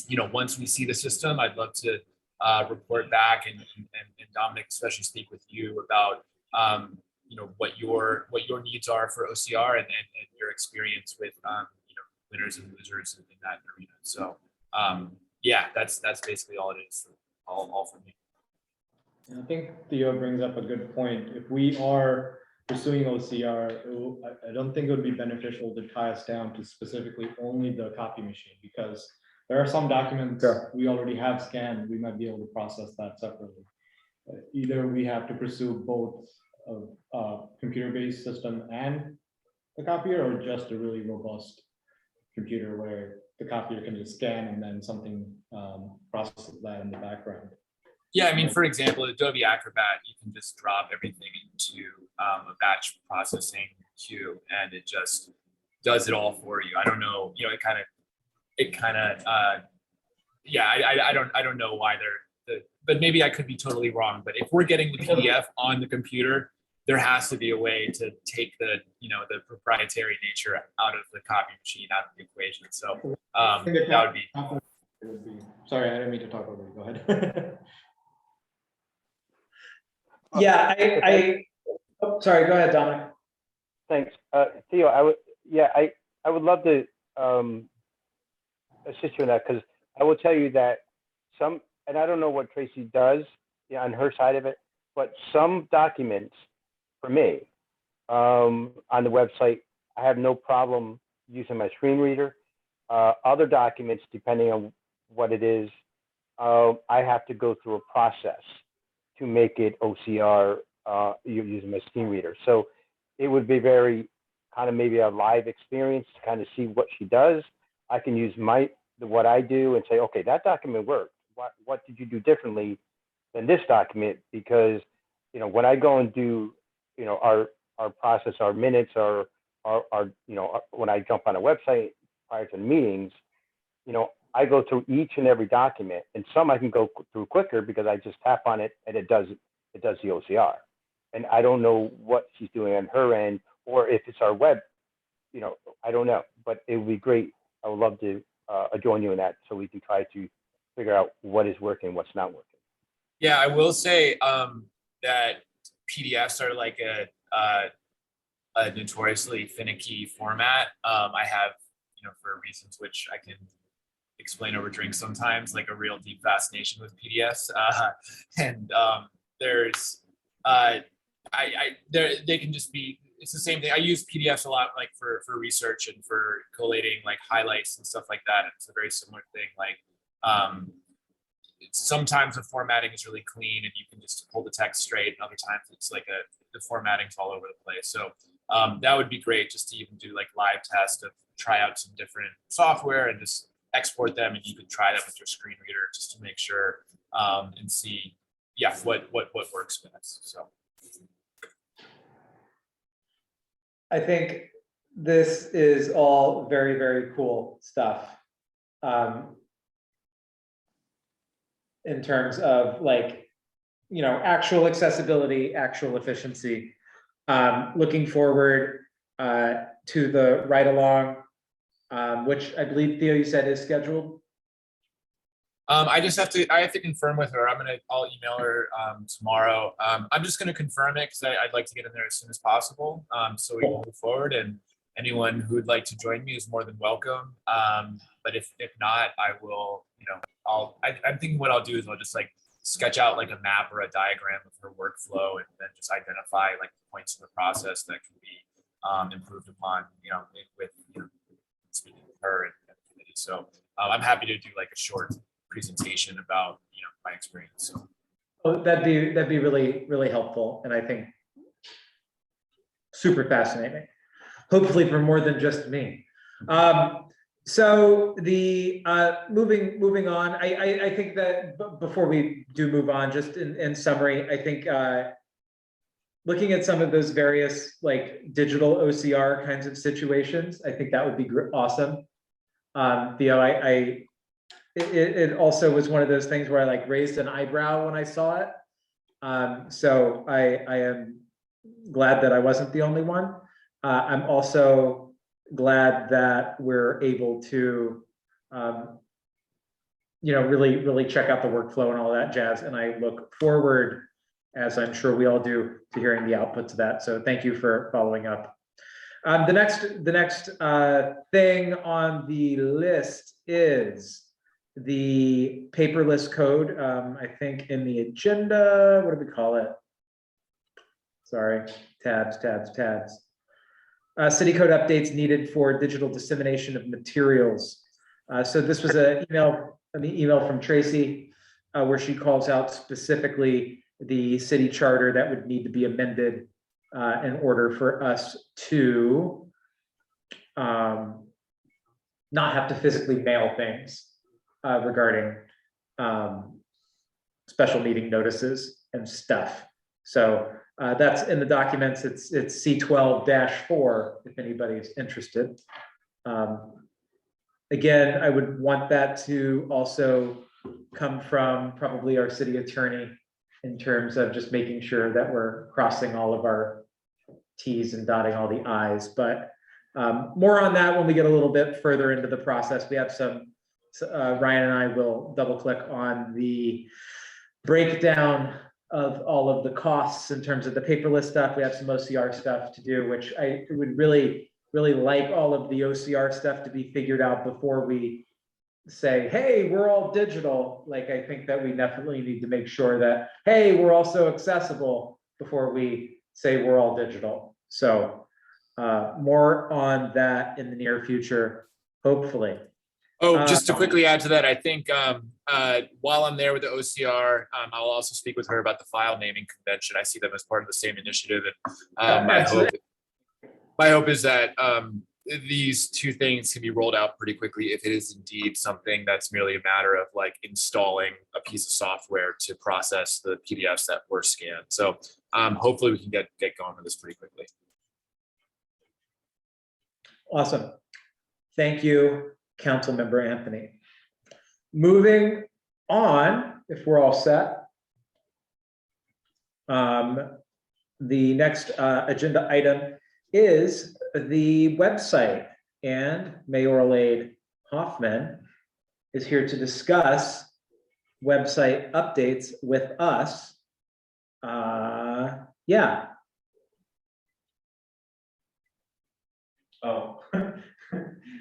you know, once we see the system, I'd love to report back and Dominic, especially speak with you about, you know, what your needs are for OCR and your experience with, you know, winners and losers in that arena. So yeah, that's basically all it is. All for me. I think Theo brings up a good point. If we are pursuing OCR, I don't think it would be beneficial to tie us down to specifically only the copy machine, because there are some documents we already have scanned. We might be able to process that separately. Either we have to pursue both a computer-based system and the copier, or just a really robust computer where the copier can just scan and then something processes that in the background. Yeah, I mean, for example, Adobe Acrobat, you can just drop everything into a batch processing queue, and it just does it all for you. I don't know, you know, yeah, I don't know why but maybe I could be totally wrong. But if we're getting the PDF on the computer, there has to be a way to take the, you know, the proprietary nature out of the copy machine, out of the equation. So that would be. Sorry, I didn't mean to talk over you. Go ahead. Yeah, oh, sorry, go ahead, Dominic. Thanks. Theo, I would love to assist you in that, because I will tell you that and I don't know what Tracy does, yeah, on her side of it, but some documents for me on the website, I have no problem using my screen reader. Other documents, depending on what it is, I have to go through a process to make it OCR using my screen reader. So it would be very kind of maybe a live experience to kind of see what she does. I can use what I do and say, okay, that document worked. What did you do differently than this document? Because, you know, when I go and do, you know, our process, our minutes, our you know, when I jump on a website prior to the meetings, you know, I go through each and every document, and some I can go through quicker because I just tap on it and it does the OCR. And I don't know what she's doing on her end, or if it's our web, you know, I don't know, but it would be great. I would love to join you in that, so we can try to figure out what is working, what's not working. Yeah, I will say that PDFs are like a notoriously finicky format. I have, you know, for reasons which I can explain over drinks sometimes, like a real deep fascination with PDFs. And there's, they can just be, it's the same thing. I use PDFs a lot, like for research and for collating like highlights and stuff like that. And it's a very similar thing. Like sometimes the formatting is really clean and you can just pull the text straight. And other times it's like the formatting's all over the place. So that would be great, just to even do like live test of try out some different software and just export them, and you could try them with your screen reader just to make sure and see, yeah, what works best, so. I think this is all very, very cool stuff. In terms of like, you know, actual accessibility, actual efficiency. Looking forward to the ride along, which I believe Theo, you said is scheduled. I have to confirm with her. I'll email her tomorrow. I'm just gonna confirm it because I'd like to get in there as soon as possible. So we can move forward, and anyone who would like to join me is more than welcome. But if not, I will, you know, I'm thinking what I'll do is I'll just like sketch out like a map or a diagram of her workflow and then just identify like the points in the process that can be improved upon, you know, with, you know, speaking with her and the committee. So I'm happy to do like a short presentation about, you know, my experience. So. Oh, that'd be really, really helpful, and I think super fascinating. Hopefully for more than just me. So the moving on, I think that before we do move on, just in summary, I think looking at some of those various like digital OCR kinds of situations, I think that would be awesome. Theo, it also was one of those things where I like raised an eyebrow when I saw it. So I am glad that I wasn't the only one. I'm also glad that we're able to, you know, really check out the workflow and all that jazz. And I look forward, as I'm sure we all do, to hearing the outputs of that. So thank you for following up. The next thing on the list is the paperless code. I think in the agenda, what do we call it? Sorry, tabs. City code updates needed for digital dissemination of materials. So this was an email from Tracy where she calls out specifically the city charter that would need to be amended in order for us to not have to physically mail things regarding special meeting notices and stuff. So that's in the documents. It's C12-4 if anybody's interested. Again, I would want that to also come from probably our city attorney in terms of just making sure that we're crossing all of our T's and dotting all the I's. But more on that when we get a little bit further into the process. We have some, Ryan and I will double click on the breakdown of all of the costs in terms of the paperless stuff. We have some OCR stuff to do, which I would really like all of the OCR stuff to be figured out before we say, hey, we're all digital. Like, I think that we definitely need to make sure that, hey, we're also accessible before we say we're all digital. So more on that in the near future, hopefully. Oh, just to quickly add to that, I think while I'm there with the OCR, I'll also speak with her about the file naming convention. I see them as part of the same initiative. And my hope is that these two things can be rolled out pretty quickly if it is indeed something that's merely a matter of like installing a piece of software to process the PDFs that were scanned. So hopefully we can get going with this pretty quickly. Awesome. Thank you, Councilmember Anthony. Moving on, if we're all set. The next agenda item is the website, and Mayoral Aide Hoffman is here to discuss website updates with us. Yeah. Oh,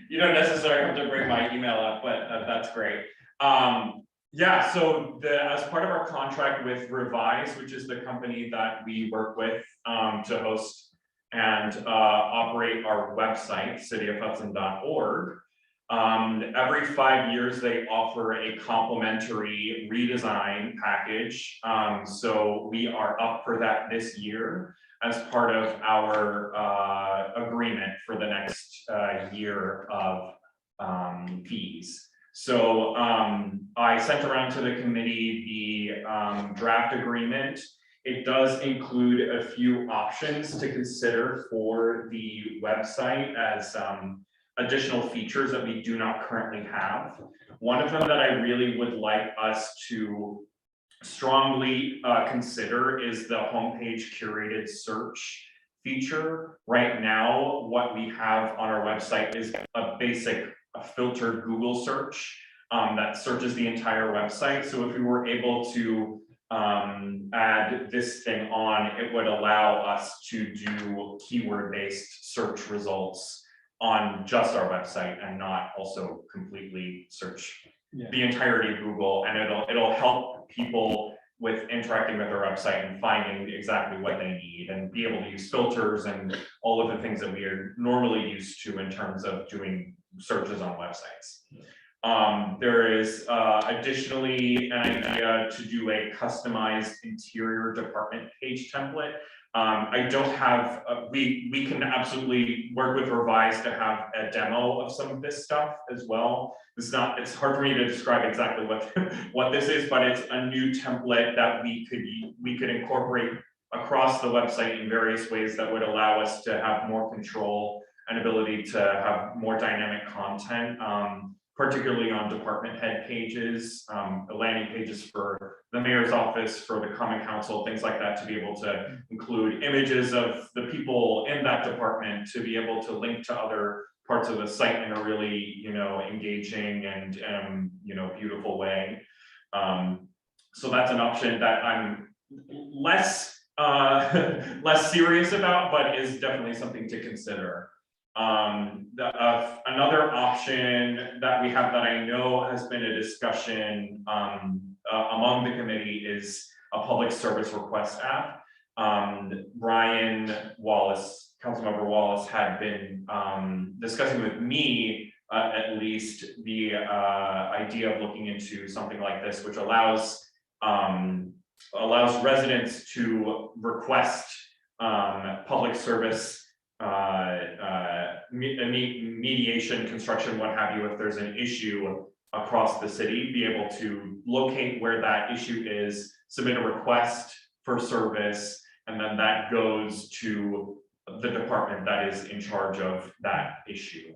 you don't necessarily have to bring my email up, but that's great. Yeah, so as part of our contract with Revise, which is the company that we work with to host and operate our website, cityofhudson.org, every 5 years they offer a complimentary redesign package. So we are up for that this year as part of our agreement for the next year of fees. So I sent around to the committee the draft agreement. It does include a few options to consider for the website as additional features that we do not currently have. One of them that I really would like us to strongly consider is the homepage curated search feature. Right now, what we have on our website is a basic filtered Google search that searches the entire website. So if we were able to add this thing on, it would allow us to do keyword-based search results on just our website and not also completely search the entirety of Google, and it'll help people with interacting with our website and finding exactly what they need and be able to use filters and all of the things that we are normally used to in terms of doing searches on websites. There is additionally an idea to do a customized interior department page template. I don't have, we can absolutely work with Revise to have a demo of some of this stuff as well. It's hard for me to describe exactly what this is, but it's a new template that we could incorporate across the website in various ways that would allow us to have more control and ability to have more dynamic content, particularly on department head pages, landing pages for the mayor's office, for the common council, things like that, to be able to include images of the people in that department, to be able to link to other parts of the site in a really, engaging and, beautiful way. So that's an option that I'm less serious about, but is definitely something to consider. Another option that we have that I know has been a discussion among the committee is a public service request app. Brian Wallace, Councilmember Wallace, had been discussing with me at least the idea of looking into something like this, which allows residents to request public service mediation, construction, what have you, if there's an issue across the city, be able to locate where that issue is, submit a request for service, and then that goes to the department that is in charge of that issue.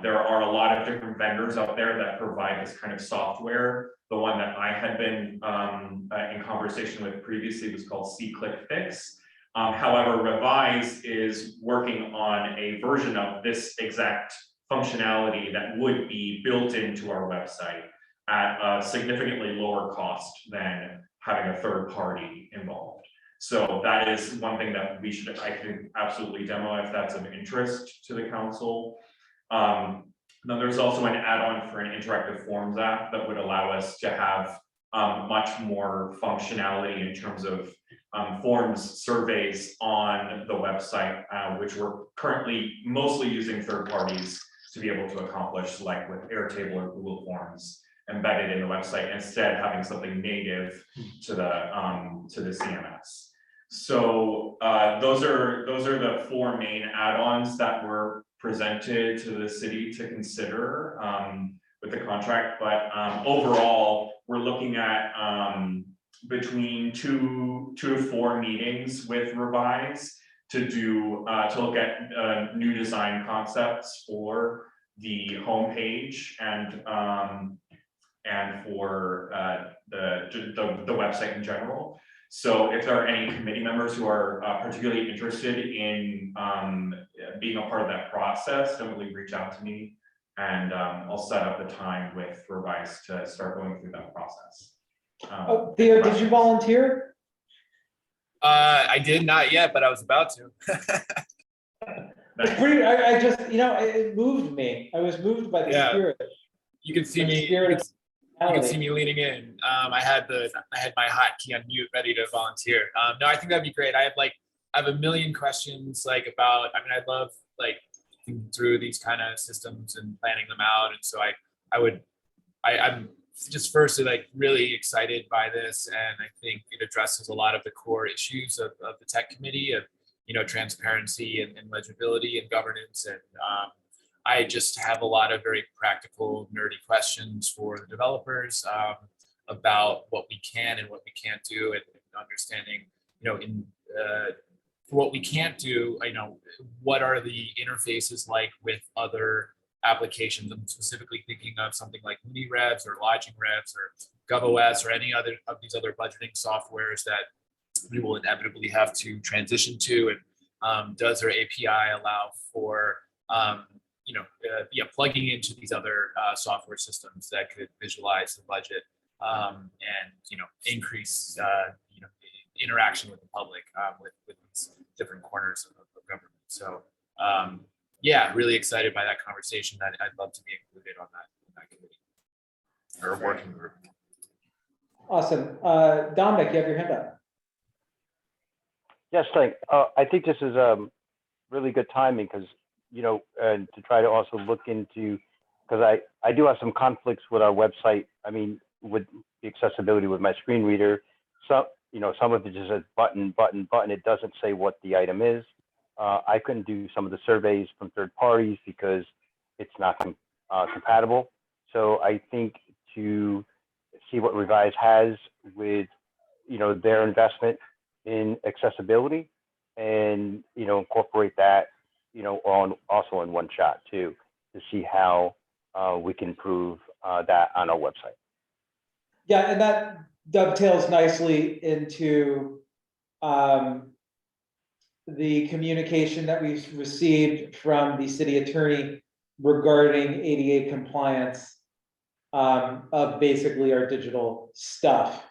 There are a lot of different vendors out there that provide this kind of software. The one that I had been in conversation with previously was called SeeClickFix. However, Revise is working on a version of this exact functionality that would be built into our website at a significantly lower cost than having a third party involved. So that is one thing that we should, I think, absolutely demo if that's of interest to the council. Then there's also an add-on for an interactive forms app that would allow us to have much more functionality in terms of forms surveys on the website, which we're currently mostly using third parties to be able to accomplish, like with Airtable or Google Forms embedded in the website, instead having something native to the CMS. So those are the four main add-ons that were presented to the city to consider with the contract. But overall, we're looking at between two to four meetings with Revise to look at new design concepts for the homepage and for the website in general. So if there are any committee members who are particularly interested in being a part of that process, definitely reach out to me, and I'll set up a time with Revise to start going through that process. Oh, Theo, did you volunteer? I did not yet, but I was about to. It's pretty, I just, it moved me. I was moved by the Yeah. spirit. You can see The me. spirit of You can see me leaning in. I had my hotkey on mute, ready to volunteer. No, I think that'd be great. I have a million questions about. I mean, I love thinking through these kind of systems and planning them out, and so I'm just firstly really excited by this, and I think it addresses a lot of the core issues of the tech committee of transparency and legibility and governance, and I just have a lot of very practical, nerdy questions for the developers about what we can and what we can't do, and understanding, for what we can't do, what are the interfaces like with other applications? I'm specifically thinking of something like MiniRevs or Lodging Revs or GovOS or any other of these other budgeting softwares that we will inevitably have to transition to. And does their API allow for plugging into these other software systems that could visualize the budget and increase interaction with the public with these different corners of government. So really excited by that conversation. I'd love to be included on that committee or working group. Awesome. Dominic, you have your hand up. Yes, thank. I think this is really good timing because, and to try to also look into, because I do have some conflicts with our website. I mean, with the accessibility with my screen reader, some of it just says button, button, button. It doesn't say what the item is. I couldn't do some of the surveys from third parties because it's not compatible. So I think to see what Revise has with, their investment in accessibility and, incorporate that, also in one shot too, to see how we can improve that on our website. Yeah, and that dovetails nicely into the communication that we've received from the city attorney regarding ADA compliance of basically our digital stuff.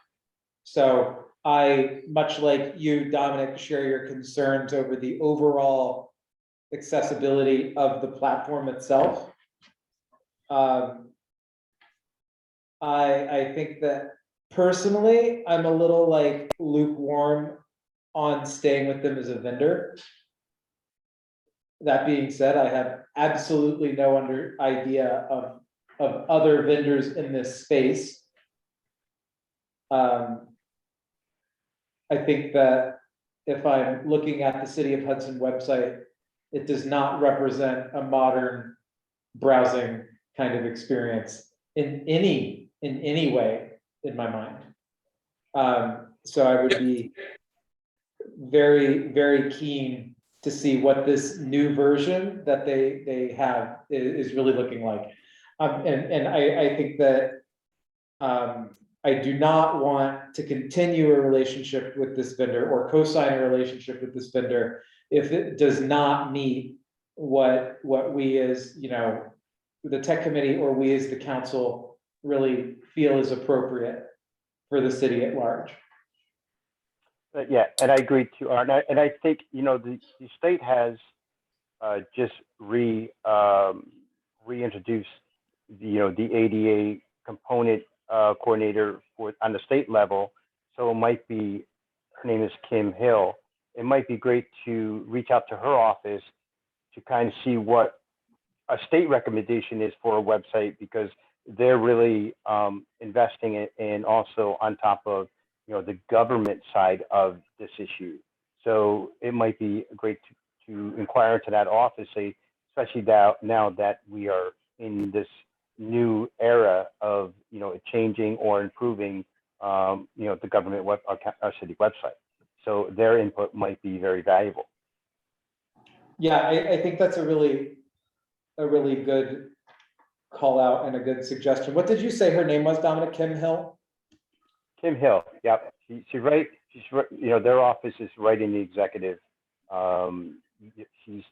So I, much like you, Dominic, share your concerns over the overall accessibility of the platform itself. I think that personally, I'm a little lukewarm on staying with them as a vendor. That being said, I have absolutely no idea of other vendors in this space. I think that if I'm looking at the City of Hudson website, it does not represent a modern browsing kind of experience in any way in my mind. So I would be very, very keen to see what this new version that they have is really looking like. And I think that I do not want to continue a relationship with this vendor or co-sign a relationship with this vendor if it does not meet what we as, the tech committee or we as the council really feel is appropriate for the city at large. Yeah, and I agree too, Art. And I think, the state has just reintroduced the ADA component coordinator on the state level. So it might be, her name is Kim Hill. It might be great to reach out to her office to kind of see what a state recommendation is for a website, because they're really investing in also on top of the government side of this issue. So it might be great to inquire into that office, especially now that we are in this new era of changing or improving the government our city website. So their input might be very valuable. Yeah, I think that's a really good call out and a good suggestion. What did you say her name was, Dominic? Kim Hill? Kim Hill, yep. She's right, their office is right in the executive. She's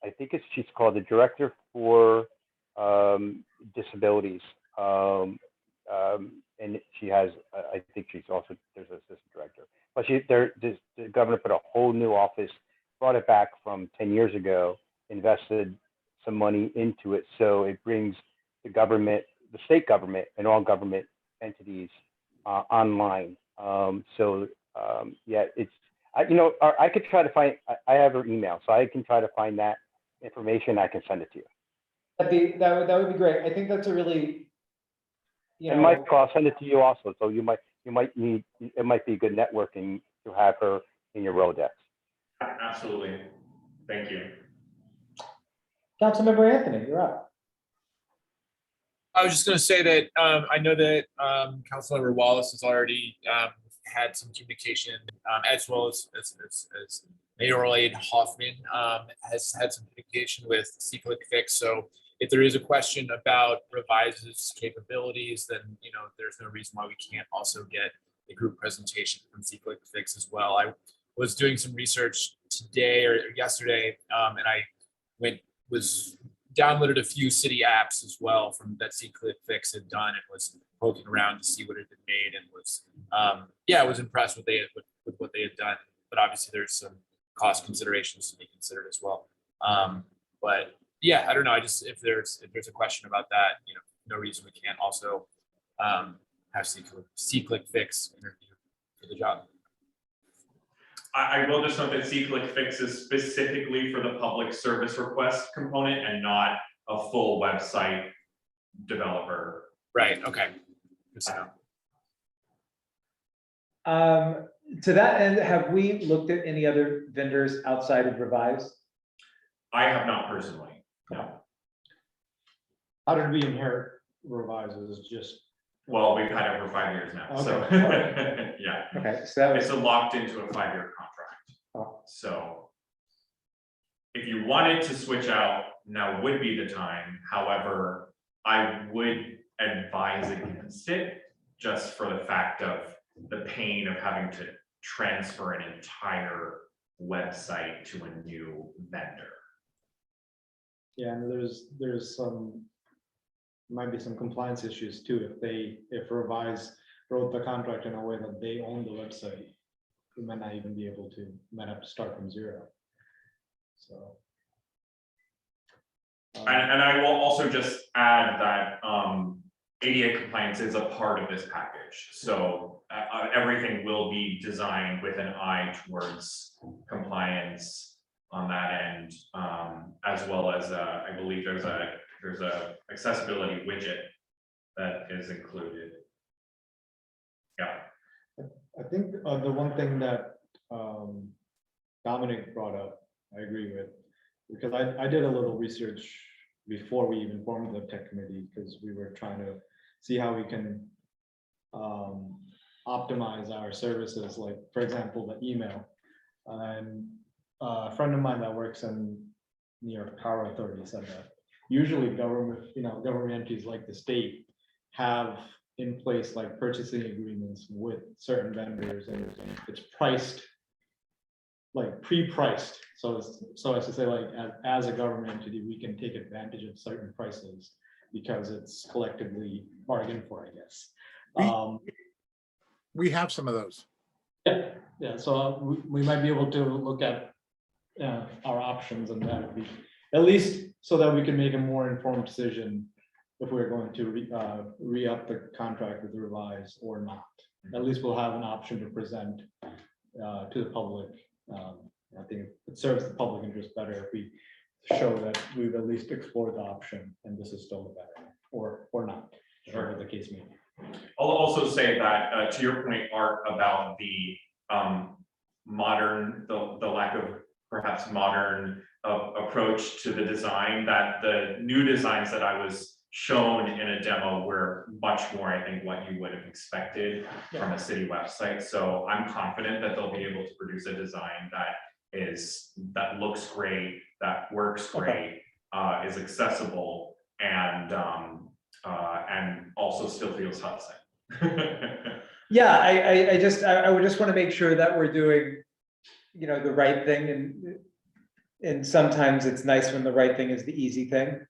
I think she's called the director for disabilities. And she has, I think she's also, there's an assistant director. But the governor put a whole new office, brought it back from 10 years ago, invested some money into it. So it brings the government, the state government and all government entities online. Yeah, it's, I could try to find, I have her email, so I can try to find that information. I can send it to you. That would be great. I think that's a really, and Michael, I'll send it to you also. So you might need, it might be good networking to have her in your Rolodex. Absolutely. Thank you. Councilmember Anthony, you're up. I was just gonna say that, I know that, Councilmember Wallace has already, had some communication, as well as Mayoral Aide Hoffman, has had some communication with C-Click Fix. So if there is a question about Revise's capabilities, then, there's no reason why we can't also get a group presentation from C-Click Fix as well. I was doing some research today or yesterday, and I downloaded a few city apps as well from that C-Click Fix had done, and was poking around to see what it had made, and was I was impressed with what they had done. But obviously there's some cost considerations to be considered as well. But yeah, I don't know. If there's a question about that, no reason we can't also have C-Click Fix interview for the job. I will just note that C-Click Fix is specifically for the public service request component and not a full website developer. Right, okay. Good to know. To that end, have we looked at any other vendors outside of Revise? I have not personally, no. How did we inherit Revises? It's just, Well, we've had it for 5 years now, so, Okay. yeah. Okay, so that was, It's locked into a 5-year contract. Oh. So if you wanted to switch out, now would be the time. However, I would advise against it just for the fact of the pain of having to transfer an entire website to a new vendor. yeah, and there's might be some compliance issues too. If Revise wrote the contract in a way that they own the website, we might not even be able to, might have to start from zero. So. And I will also just add that ADA compliance is a part of this package. So everything will be designed with an eye towards compliance on that end, as well as I believe there's a accessibility widget that is included. Yeah. I think the one thing that Dominic brought up, I agree with, because I did a little research before we even formed the tech committee, because we were trying to see how we can optimize our services, like, for example, the email. And a friend of mine that works in New York Power Authority said that usually government entities like the state have in place like purchasing agreements with certain vendors, and it's priced like pre-priced. So as to say, like, as a government entity, we can take advantage of certain prices because it's collectively bargained for, I guess. We have some of those. Yeah, so we might be able to look at our options, and that would be at least so that we can make a more informed decision if we're going to re-up the contract with Revise or not. At least we'll have an option to present to the public. I think it serves the public interest better if we show that we've at least explored the option and this is still the better, or not, whatever the case may be. I'll also say that to your point, Art, about the modern, the lack of perhaps modern approach to the design, that the new designs that I was shown in a demo were much more, I think, what you would have expected from a city website. So I'm confident that they'll be able to produce a design that looks great, that works great, is accessible, and also still feels Hudson. yeah, I would just want to make sure that we're doing, the right thing, and sometimes it's nice when the right thing is the easy thing,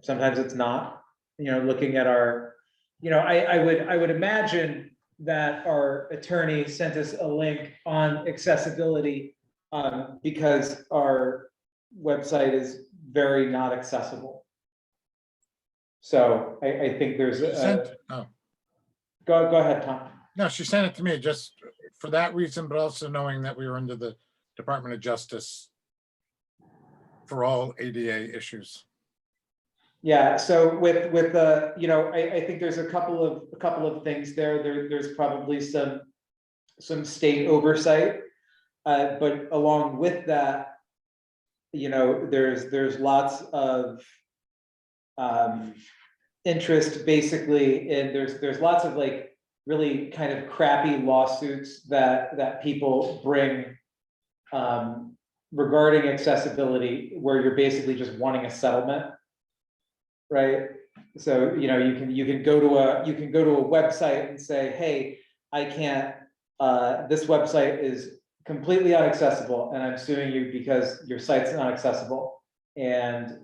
sometimes it's not, looking at our, I would imagine that our attorney sent us a link on accessibility because our website is very not accessible. So I think there's go ahead, Tom. No, she sent it to me just for that reason, but also knowing that we were under the Department of Justice for all ADA issues. Yeah, so with the, I think there's a couple of things there. There's probably some state oversight, but along with that, you know, there's lots of interest basically, and there's lots of like really kind of crappy lawsuits that people bring regarding accessibility, where you're basically just wanting a settlement. Right? So, you know, you can go to a website and say, hey, I can't, this website is completely inaccessible and I'm suing you because your site's not accessible. And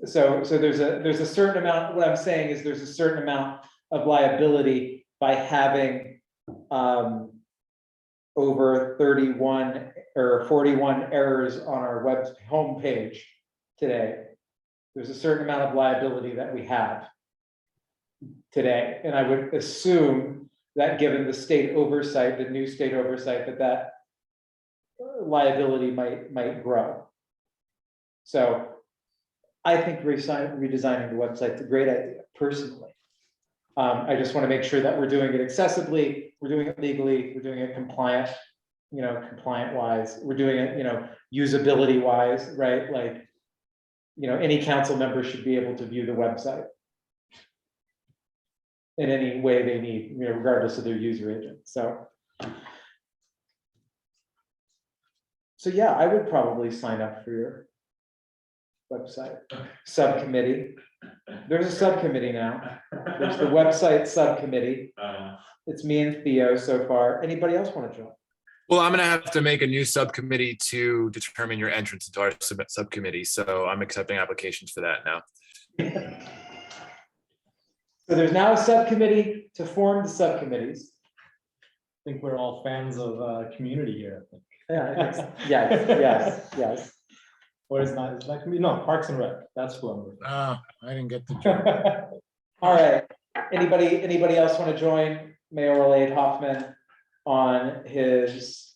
so there's a certain amount, what I'm saying is there's a certain amount of liability by having over 31 or 41 errors on our web homepage today. There's a certain amount of liability that we have today. And I would assume that given the state oversight, the new state oversight, that liability might grow. So I think redesigning the website is a great idea, personally. I just want to make sure that we're doing it accessibly, we're doing it legally, we're doing it compliant, you know, compliant wise, we're doing it, you know, usability wise, right? Like, you know, any council member should be able to view the website in any way they need, you know, regardless of their user agent. So yeah, I would probably sign up for your website subcommittee. There's a subcommittee now. There's the website subcommittee. It's me and Theo so far. Anybody else want to join? Well, I'm gonna have to make a new subcommittee to determine your entrance into our subcommittee, so I'm accepting applications for that now. So there's now a subcommittee to form the subcommittees. I think we're all fans of community here. I think. Yeah, yes. Or is that community? No, Parks and Rec. That's who I'm referring I didn't get the joke. to. All right. Anybody else want to join Mayoral Aid Hoffman on his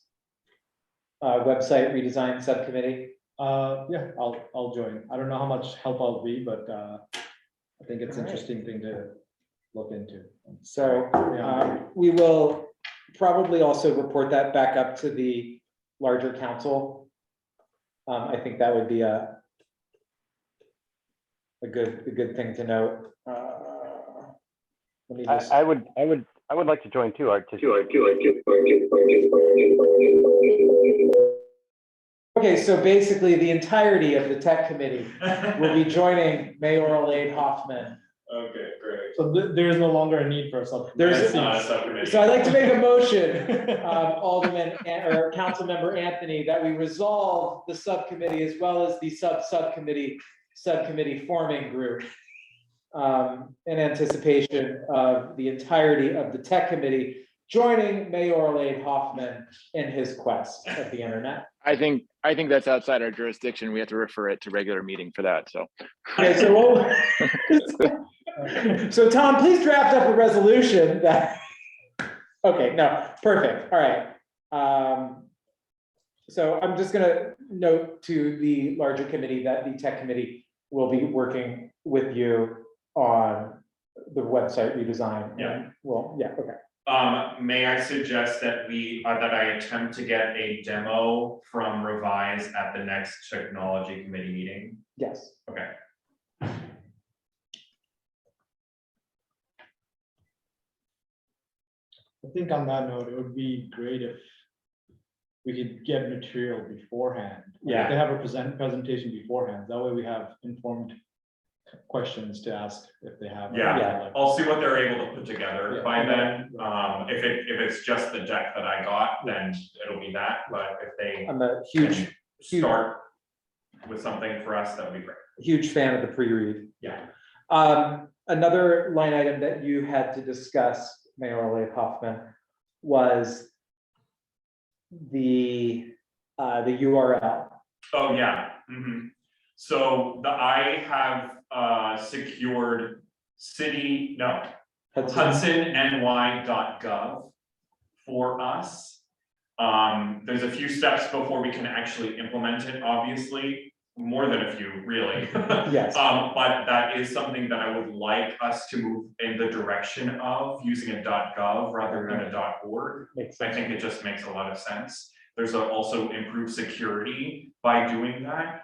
website redesign subcommittee? Yeah, I'll join. I don't know how much help I'll be, but I think it's an All right. interesting thing to look into. So Yeah. we will probably also report that back up to the larger council. I think that would be a good thing to note. Let me just. I would like to join too, Art. Okay, so basically the entirety of the tech committee will be joining Mayoral Aid Hoffman. Okay, great. So there is no longer a need for a subcommittee. There's- It's not a subcommittee. So I'd like to make a motion, Alderman or Councilmember Anthony, that we resolve the subcommittee as well as the subcommittee forming group in anticipation of the entirety of the tech committee joining Mayoral Aid Hoffman in his quest of the internet. I think that's outside our jurisdiction. We have to refer it to regular meeting for that, so. Okay, so so Tom, please draft up a resolution that, okay, no, perfect, all right. So I'm just gonna note to the larger committee that the tech committee will be working with you on the website redesign. Yeah. Well, yeah, okay. May I suggest that that I attempt to get a demo from Revise at the next technology committee meeting? Yes. Okay. I think on that note, it would be great if we could get material beforehand. Like, Yeah. They have a presentation beforehand. That way we have informed questions to ask if they have. Yeah, I'll see what they're able to put together Yeah. by then. If it's just the deck that I got, then it'll be that, but if they I'm a can huge start with something for us, that would be great. fan of the pre-read. Yeah. Another line item that you had to discuss, Mayoral Aid Hoffman, was the URL. Oh, yeah. So I have secured hudsonny.gov for us. There's a few steps before we can actually implement it, obviously, more than a few, really. Yes. But that is something that I would like us to move in the direction of using a .gov rather than a .org. Makes I sense. think it just makes a lot of sense. There's also improved security by doing that.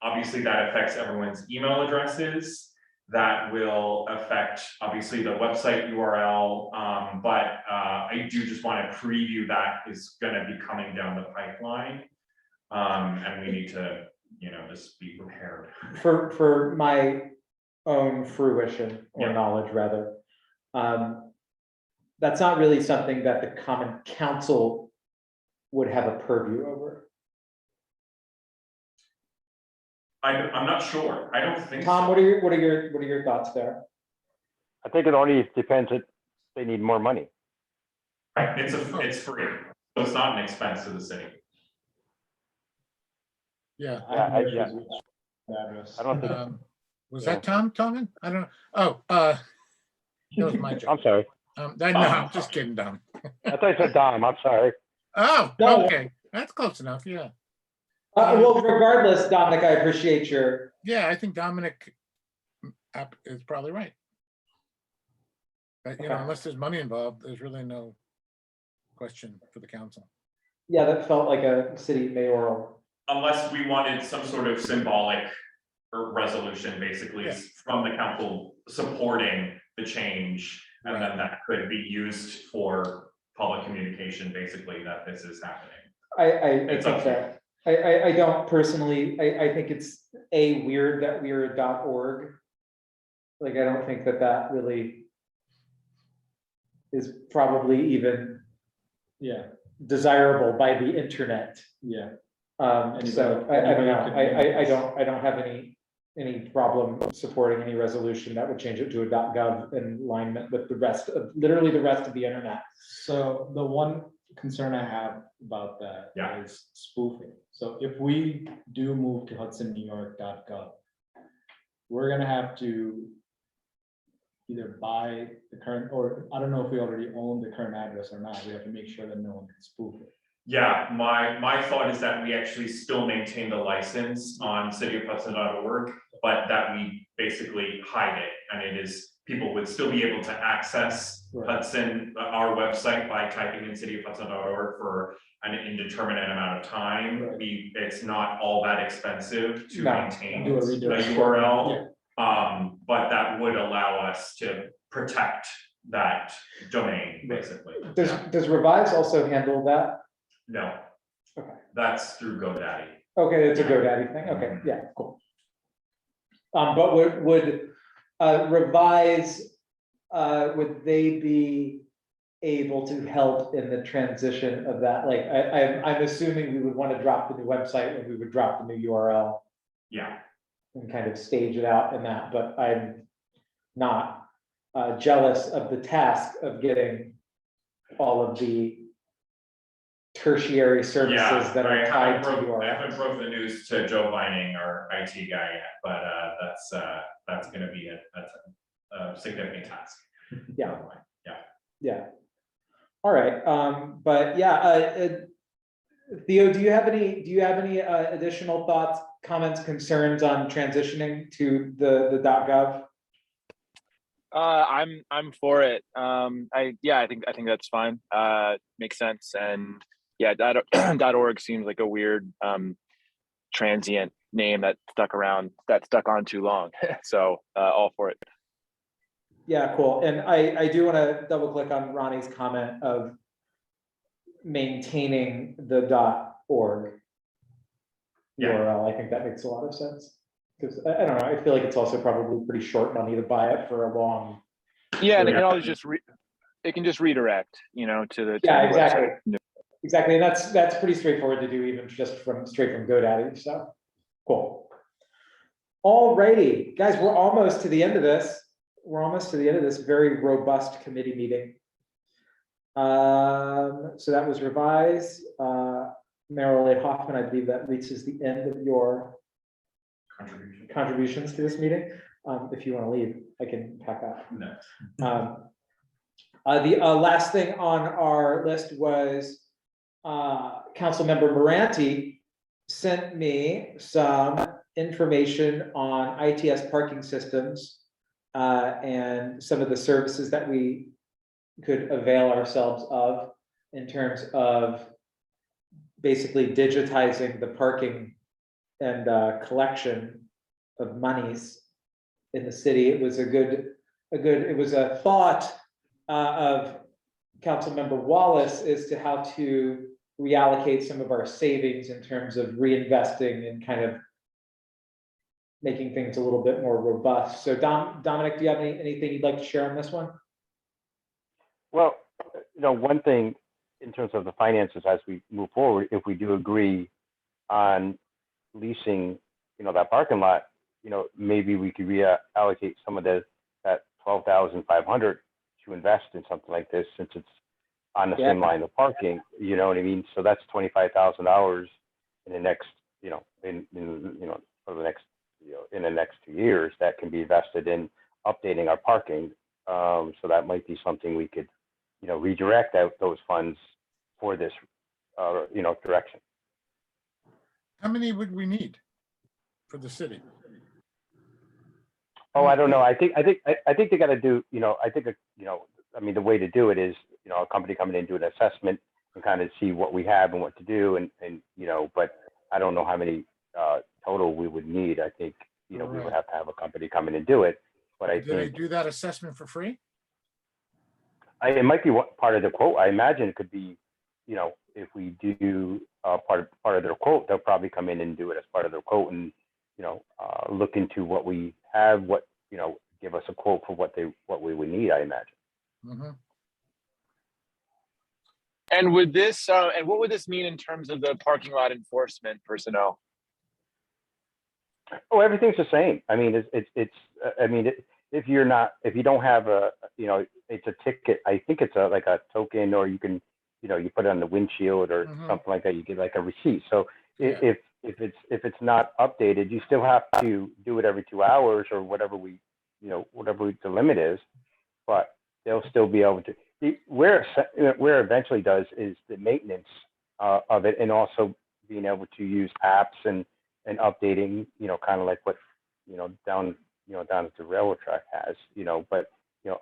Obviously that affects everyone's email addresses. That will affect, obviously, the website URL, but I do just want to preview that is going to be coming down the pipeline. And we need to, just be prepared. For my own fruition or Yeah. knowledge rather, that's not really something that the Common Council would have a purview over. I'm not sure. I don't think Tom, so. what are your thoughts there? I think it only depends if they need more money. Right, it's free, so it's not an expense to the city. Yeah. Yeah, I don't think, Was Yeah. that Tom talking? I don't know. Oh, that was my I'm joke. sorry. No, I'm just kidding, Dom. I thought you said Dom, I'm sorry. Oh, No. okay. That's close enough. Yeah. Well, regardless, Dominic, I appreciate your, Yeah, I think Dominic is probably right. But, Okay. unless there's money involved, there's really no question for the council. yeah, that felt like a city mayoral. Unless we wanted some sort of symbolic resolution, basically, Yeah. from the council supporting the change. And then that could be used for public communication, basically, that this is happening. I It's think up to you. that, I don't personally, I think it's weird that we're a .org. Like, I don't think that really is probably even Yeah, desirable by the internet. yeah. So I don't know, Anybody could I don't have any problem supporting any resolution that would change it to a .gov in alignment with the rest of, literally the rest of the internet. So the one concern I have about that Yeah. is spoofing. So if we do move to hudsonnewyork.gov, we're gonna have to either buy the current, or I don't know if we already own the current address or not. We have to make sure that no one can spoof it. Yeah, my thought is that we actually still maintain the license on cityofhudson.org, but that we basically hide it. And it is, people would still be able to access Right. Hudson, our website, by typing in cityofhudson.org for an indeterminate amount of time. Right. It's not all that expensive to No. maintain Do a the redirect. URL. But that would allow us to protect that domain, Right. basically. Does Revise also handle that? No. Okay. That's through GoDaddy. Okay, it's a GoDaddy thing, okay, yeah, cool. But would Revise, would they be able to help in the transition of that? Like, I'm assuming we would want to drop the new website and we would drop the new URL Yeah, and kind of stage it out in that, but I'm not jealous of the task of getting all of the tertiary services yeah, that are I tied to haven't URL. broke the news to Joe Vining, our IT guy yet, but that's gonna be a significant task. Yeah. Yeah. All right, but yeah, Theo, do you have any additional thoughts, comments, concerns on transitioning to the .gov? I'm for it. I think that's fine. Makes sense. And yeah, .org seems like a weird transient name that stuck on too long. So all for it. Yeah, cool. And I do want to double click on Ronnie's comment of maintaining the .org Yeah. URL. I think that makes a lot of sense. Because I don't know, I feel like it's also probably pretty short money to buy it for a long. Yeah, and it Yeah. can always it can just redirect, to the Yeah, to the exactly. website. Exactly, and that's pretty straightforward to do, even just straight from GoDaddy, so, cool. Alrighty, guys, we're almost to the end of this. We're almost to the end of this very robust committee meeting. So that was Revise. Merrill A. Hoffman, I believe that reaches the end of your contributions to this meeting. If you want to leave, I can pack up. No. The last thing on our list was Councilmember Moranti sent me some information on ITS parking systems and some of the services that we could avail ourselves of. in terms of basically digitizing the parking and collection of monies in the city. It was it was a thought of Councilmember Wallace as to how to reallocate some of our savings in terms of reinvesting and kind of making things a little bit more robust. So Dominic, do you have anything you'd like to share on this one? Well, one thing in terms of the finances as we move forward, if we do agree on leasing, that parking lot, maybe we could reallocate some of that 12,500 to invest in something like this, since it's on the same line of parking, you know what I mean? So that's $25,000 in the next, for the next, in the next 2 years that can be invested in updating our parking. So that might be something we could, redirect out those funds for this, direction. How many would we need for the city? Oh, I don't know. I think they got to do, the way to do it is, a company coming in and do an assessment and kind of see what we have and what to do. And but I don't know how many total we would need. I think, we would have to have a company come in and do it. But I Do they think do that assessment for free? it might be part of the quote. I imagine it could be, if we do part of their quote, they'll probably come in and do it as part of their quote and, look into what we have, give us a quote for what we would need, I imagine. Mm-hmm. And would this, and what would this mean in terms of the parking lot enforcement personnel? Oh, everything's the same. I mean, if you don't have it's a ticket. I think it's like a token, or you can, you put it on the windshield or something like that. You get like a receipt. So if it's not updated, you still have to do it every 2 hours or whatever whatever the limit is. But they'll still be able to. Where eventually does is the maintenance of it, and also being able to use apps and updating, kind of like what down at the railroad track has, but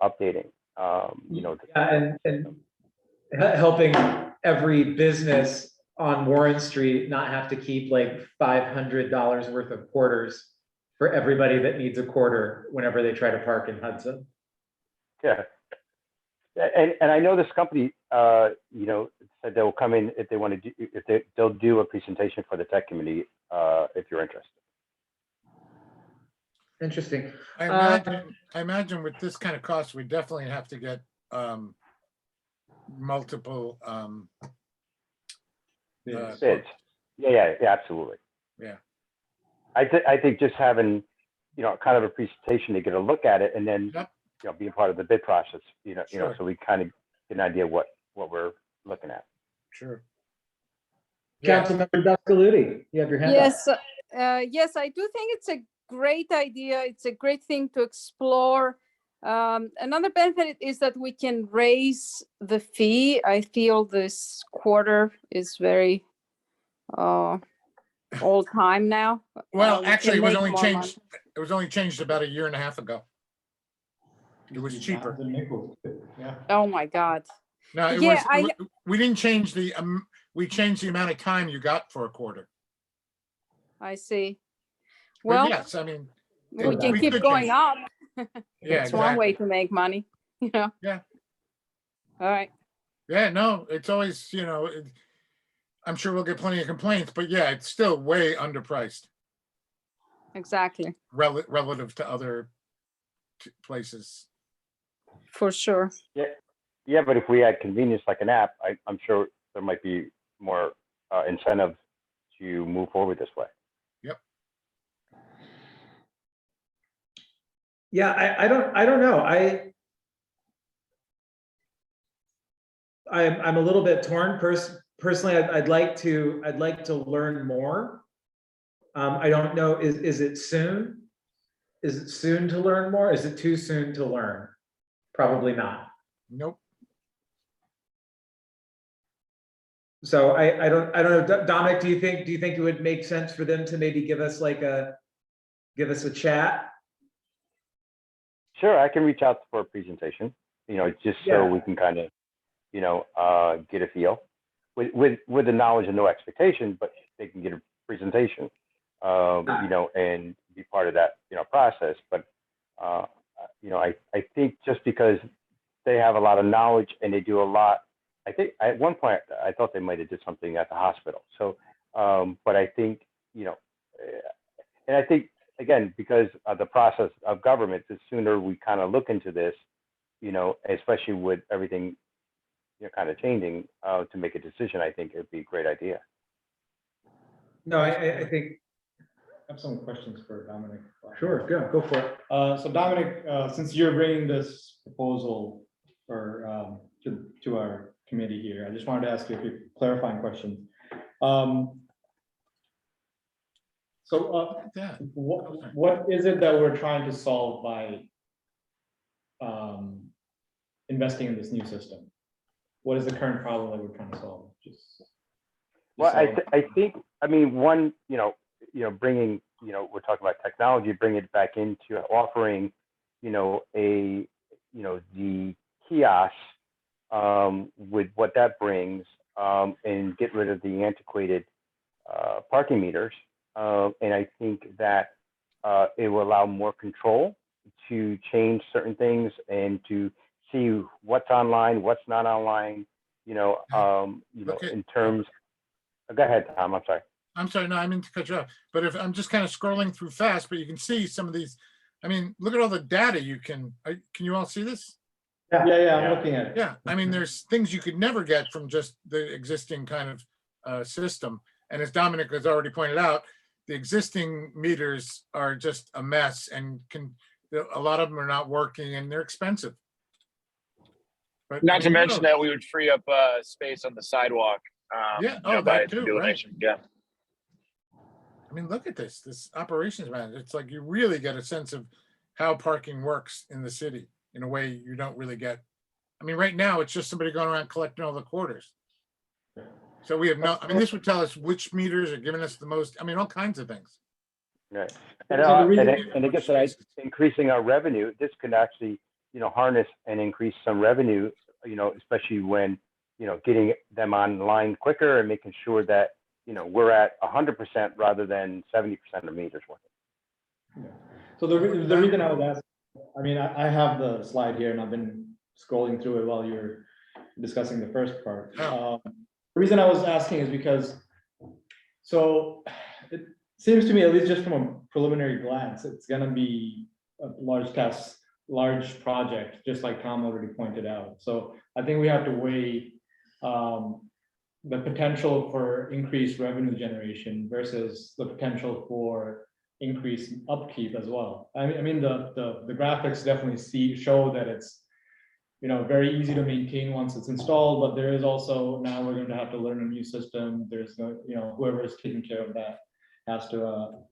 updating, and helping every business on Warren Street not have to keep like $500 worth of quarters for everybody that needs a quarter whenever they try to park in Hudson. Yeah. And I know this company, said they'll come in if they want to do, they'll do a presentation for the tech committee, if you're interested. Interesting. I imagine with this kind of cost, we definitely have to get multiple Bids. Yeah, absolutely. Yeah. I think just having, kind of a presentation to get a look at it, and then, Yep. Being part of the bid process, Sure. so we kind of get an idea what we're looking at. Sure. Yeah. Councilmember Duskaludi, you have your hand up. Yes, yes, I do think it's a great idea. It's a great thing to explore. Another benefit is that we can raise the fee. I feel this quarter is very old time now. Well, We actually, can it was make only more changed. It was only changed about 1.5 years ago. It was cheaper. Yeah. Oh my God. No, it Yeah, was. We didn't change the. We changed the amount of time you got for a quarter. I see. But Well, yes, I mean. we can we keep could going change. up. Yeah, It's one way exactly. to make money, Yeah. All right. Yeah, no, it's always, I'm sure we'll get plenty of complaints, but yeah, it's still way underpriced Exactly. relative to other places. For sure. Yeah, but if we had convenience like an app, I'm sure there might be more incentive to move forward this way. Yeah, I don't know. I'm a little bit torn. Personally, I'd like to learn more. I don't know, is it soon? Is it soon to learn more? Is it too soon to learn? Probably not. Nope. So I don't know. Dominic, do you think it would make sense for them to maybe give us a chat? Sure, I can reach out for a presentation, just so Yeah. we can kind of, get a feel with the knowledge and no expectation, but they can get a presentation, and be part of that, process. But, I think just because they have a lot of knowledge and they do a lot, I think at one point I thought they might have did something at the hospital. So, but I think, and I think, again, because of the process of government, the sooner we kind of look into this, especially with everything, kind of changing, to make a decision, I think it'd be a great idea. No, I think, I have some questions for Dominic. sure, go for it. So Dominic, since you're bringing this proposal for, to our committee here, I just wanted to ask you a few clarifying questions. Yeah. What is it that we're trying to solve by investing in this new system? What is the current problem that we're trying to solve? Well, I think, one, bringing, we're talking about technology, bring it back into offering, the kiosk, with what that brings, and get rid of the antiquated parking meters. And I think that it will allow more control to change certain things and to see what's online, what's not online, in terms. Go ahead, Tom. I'm sorry. No, I meant to cut you off, but if I'm just kind of scrolling through fast, but you can see some of these. Look at all the data can you all see this? Yeah, I'm looking at it. Yeah, there's things you could never get from just the existing kind of system. And as Dominic has already pointed out, the existing meters are just a mess and a lot of them are not working and they're expensive. But Not to mention that we would free up space on the sidewalk. Yeah, by that too, donation. Yeah. Look at this operations manager. It's like you really get a sense of how parking works in the city in a way you don't really get. Right now it's just somebody going around collecting all the quarters. So we have this would tell us which meters are giving us the most, all kinds of things. Right. And I guess that increasing our revenue, this could actually, harness and increase some revenue, especially when, getting them online quicker and making sure that, we're at 100% rather than 70% of meters working. Yeah. So the reason I was asking, I have the slide here and I've been scrolling through it while you're discussing the first part. The reason I was asking is because, so it seems to me, at least just from a preliminary glance, it's going to be a large project, just like Tom already pointed out. So I think we have to weigh the potential for increased revenue generation versus the potential for increased upkeep as well. The graphics definitely show that it's very easy to maintain once it's installed, but there is also, now we're going to have to learn a new system. There's whoever is taking care of that has to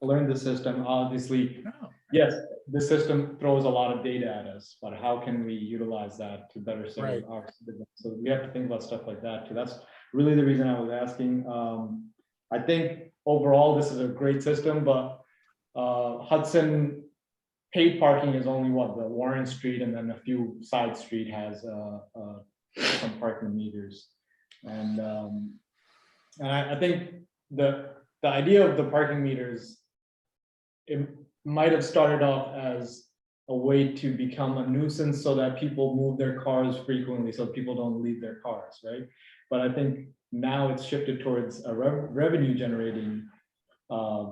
learn the system. Obviously, yes, the system throws a lot of data at us, but how can we utilize that to better serve our business? So we have to think about stuff like that too. That's really the reason I was asking. I think overall this is a great system, but Hudson paid parking is only the Warren Street, and then a few side street has some parking meters. And I think the idea of the parking meters, it might have started off as a way to become a nuisance so that people move their cars frequently, so people don't leave their cars, right? But I think now it's shifted towards a revenue generating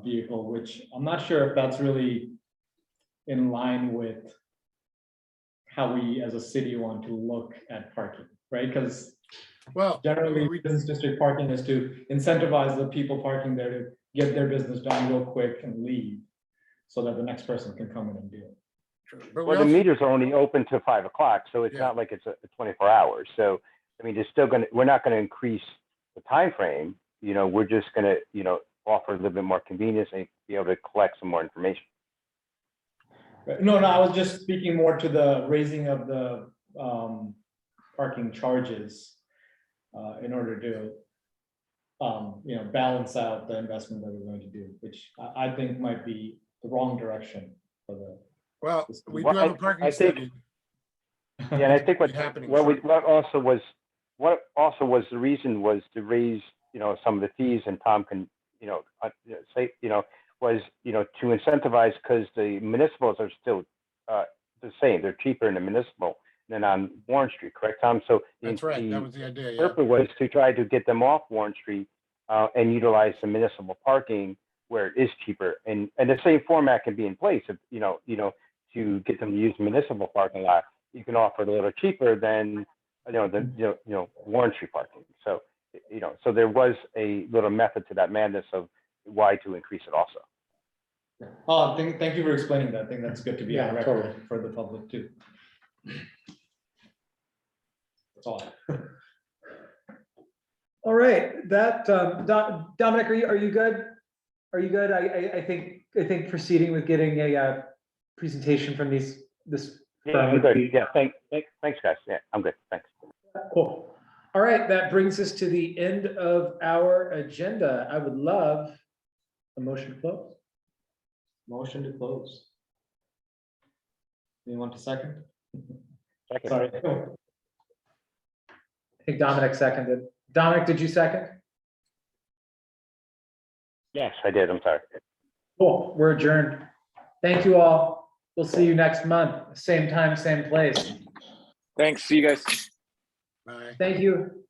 vehicle, which I'm not sure if that's really in line with how we as a city want to look at parking, right? Because generally business district parking is to incentivize the people parking there to get their business done real quick and leave so that the next person can come in and do it. Well, the meters are only open to 5 o'clock, so it's not like it's a 24 hours. So, they're still we're not going to increase the time frame. We're just going to, offer a little bit more convenience and be able to collect some more information. No, I was just speaking more to the raising of the parking charges in order to, balance out the investment that we're going to do, which I think might be the wrong direction for the. We do have a parking study. Yeah, and I think what, Happening what also was the reason was to raise, some of the fees, and Tom can, say, was, to incentivize, because the municipals are still the same, they're cheaper in the municipal than on Warren Street, correct, Tom? So That's right. That was the idea, yeah. purpose was to try to get them off Warren Street and utilize the municipal parking where it is cheaper. And the same format can be in place, if, to get them to use municipal parking lot. You can offer it a little cheaper than, Warren Street parking. So, so there was a little method to that madness of why to increase it also. Oh, thank you for explaining that. I think that's good to be on Yeah, record totally. for the public too. That's all. All right, that, Dominic, are you good? Are you good? I think proceeding with getting a presentation from this. Yeah, firm I'm would good. be- Yeah, thanks, guys. Yeah, I'm good. Thanks. Cool. All right, that brings us to the end of our agenda. I would love a motion to close. Motion to close. You want a second? Second. Sorry. I think Dominic seconded. Dominic, did you second? Yes, I did. I'm sorry. Cool, we're adjourned. Thank you all. We'll see you next month, same time, same place. Thanks. See you guys. Bye. Thank you.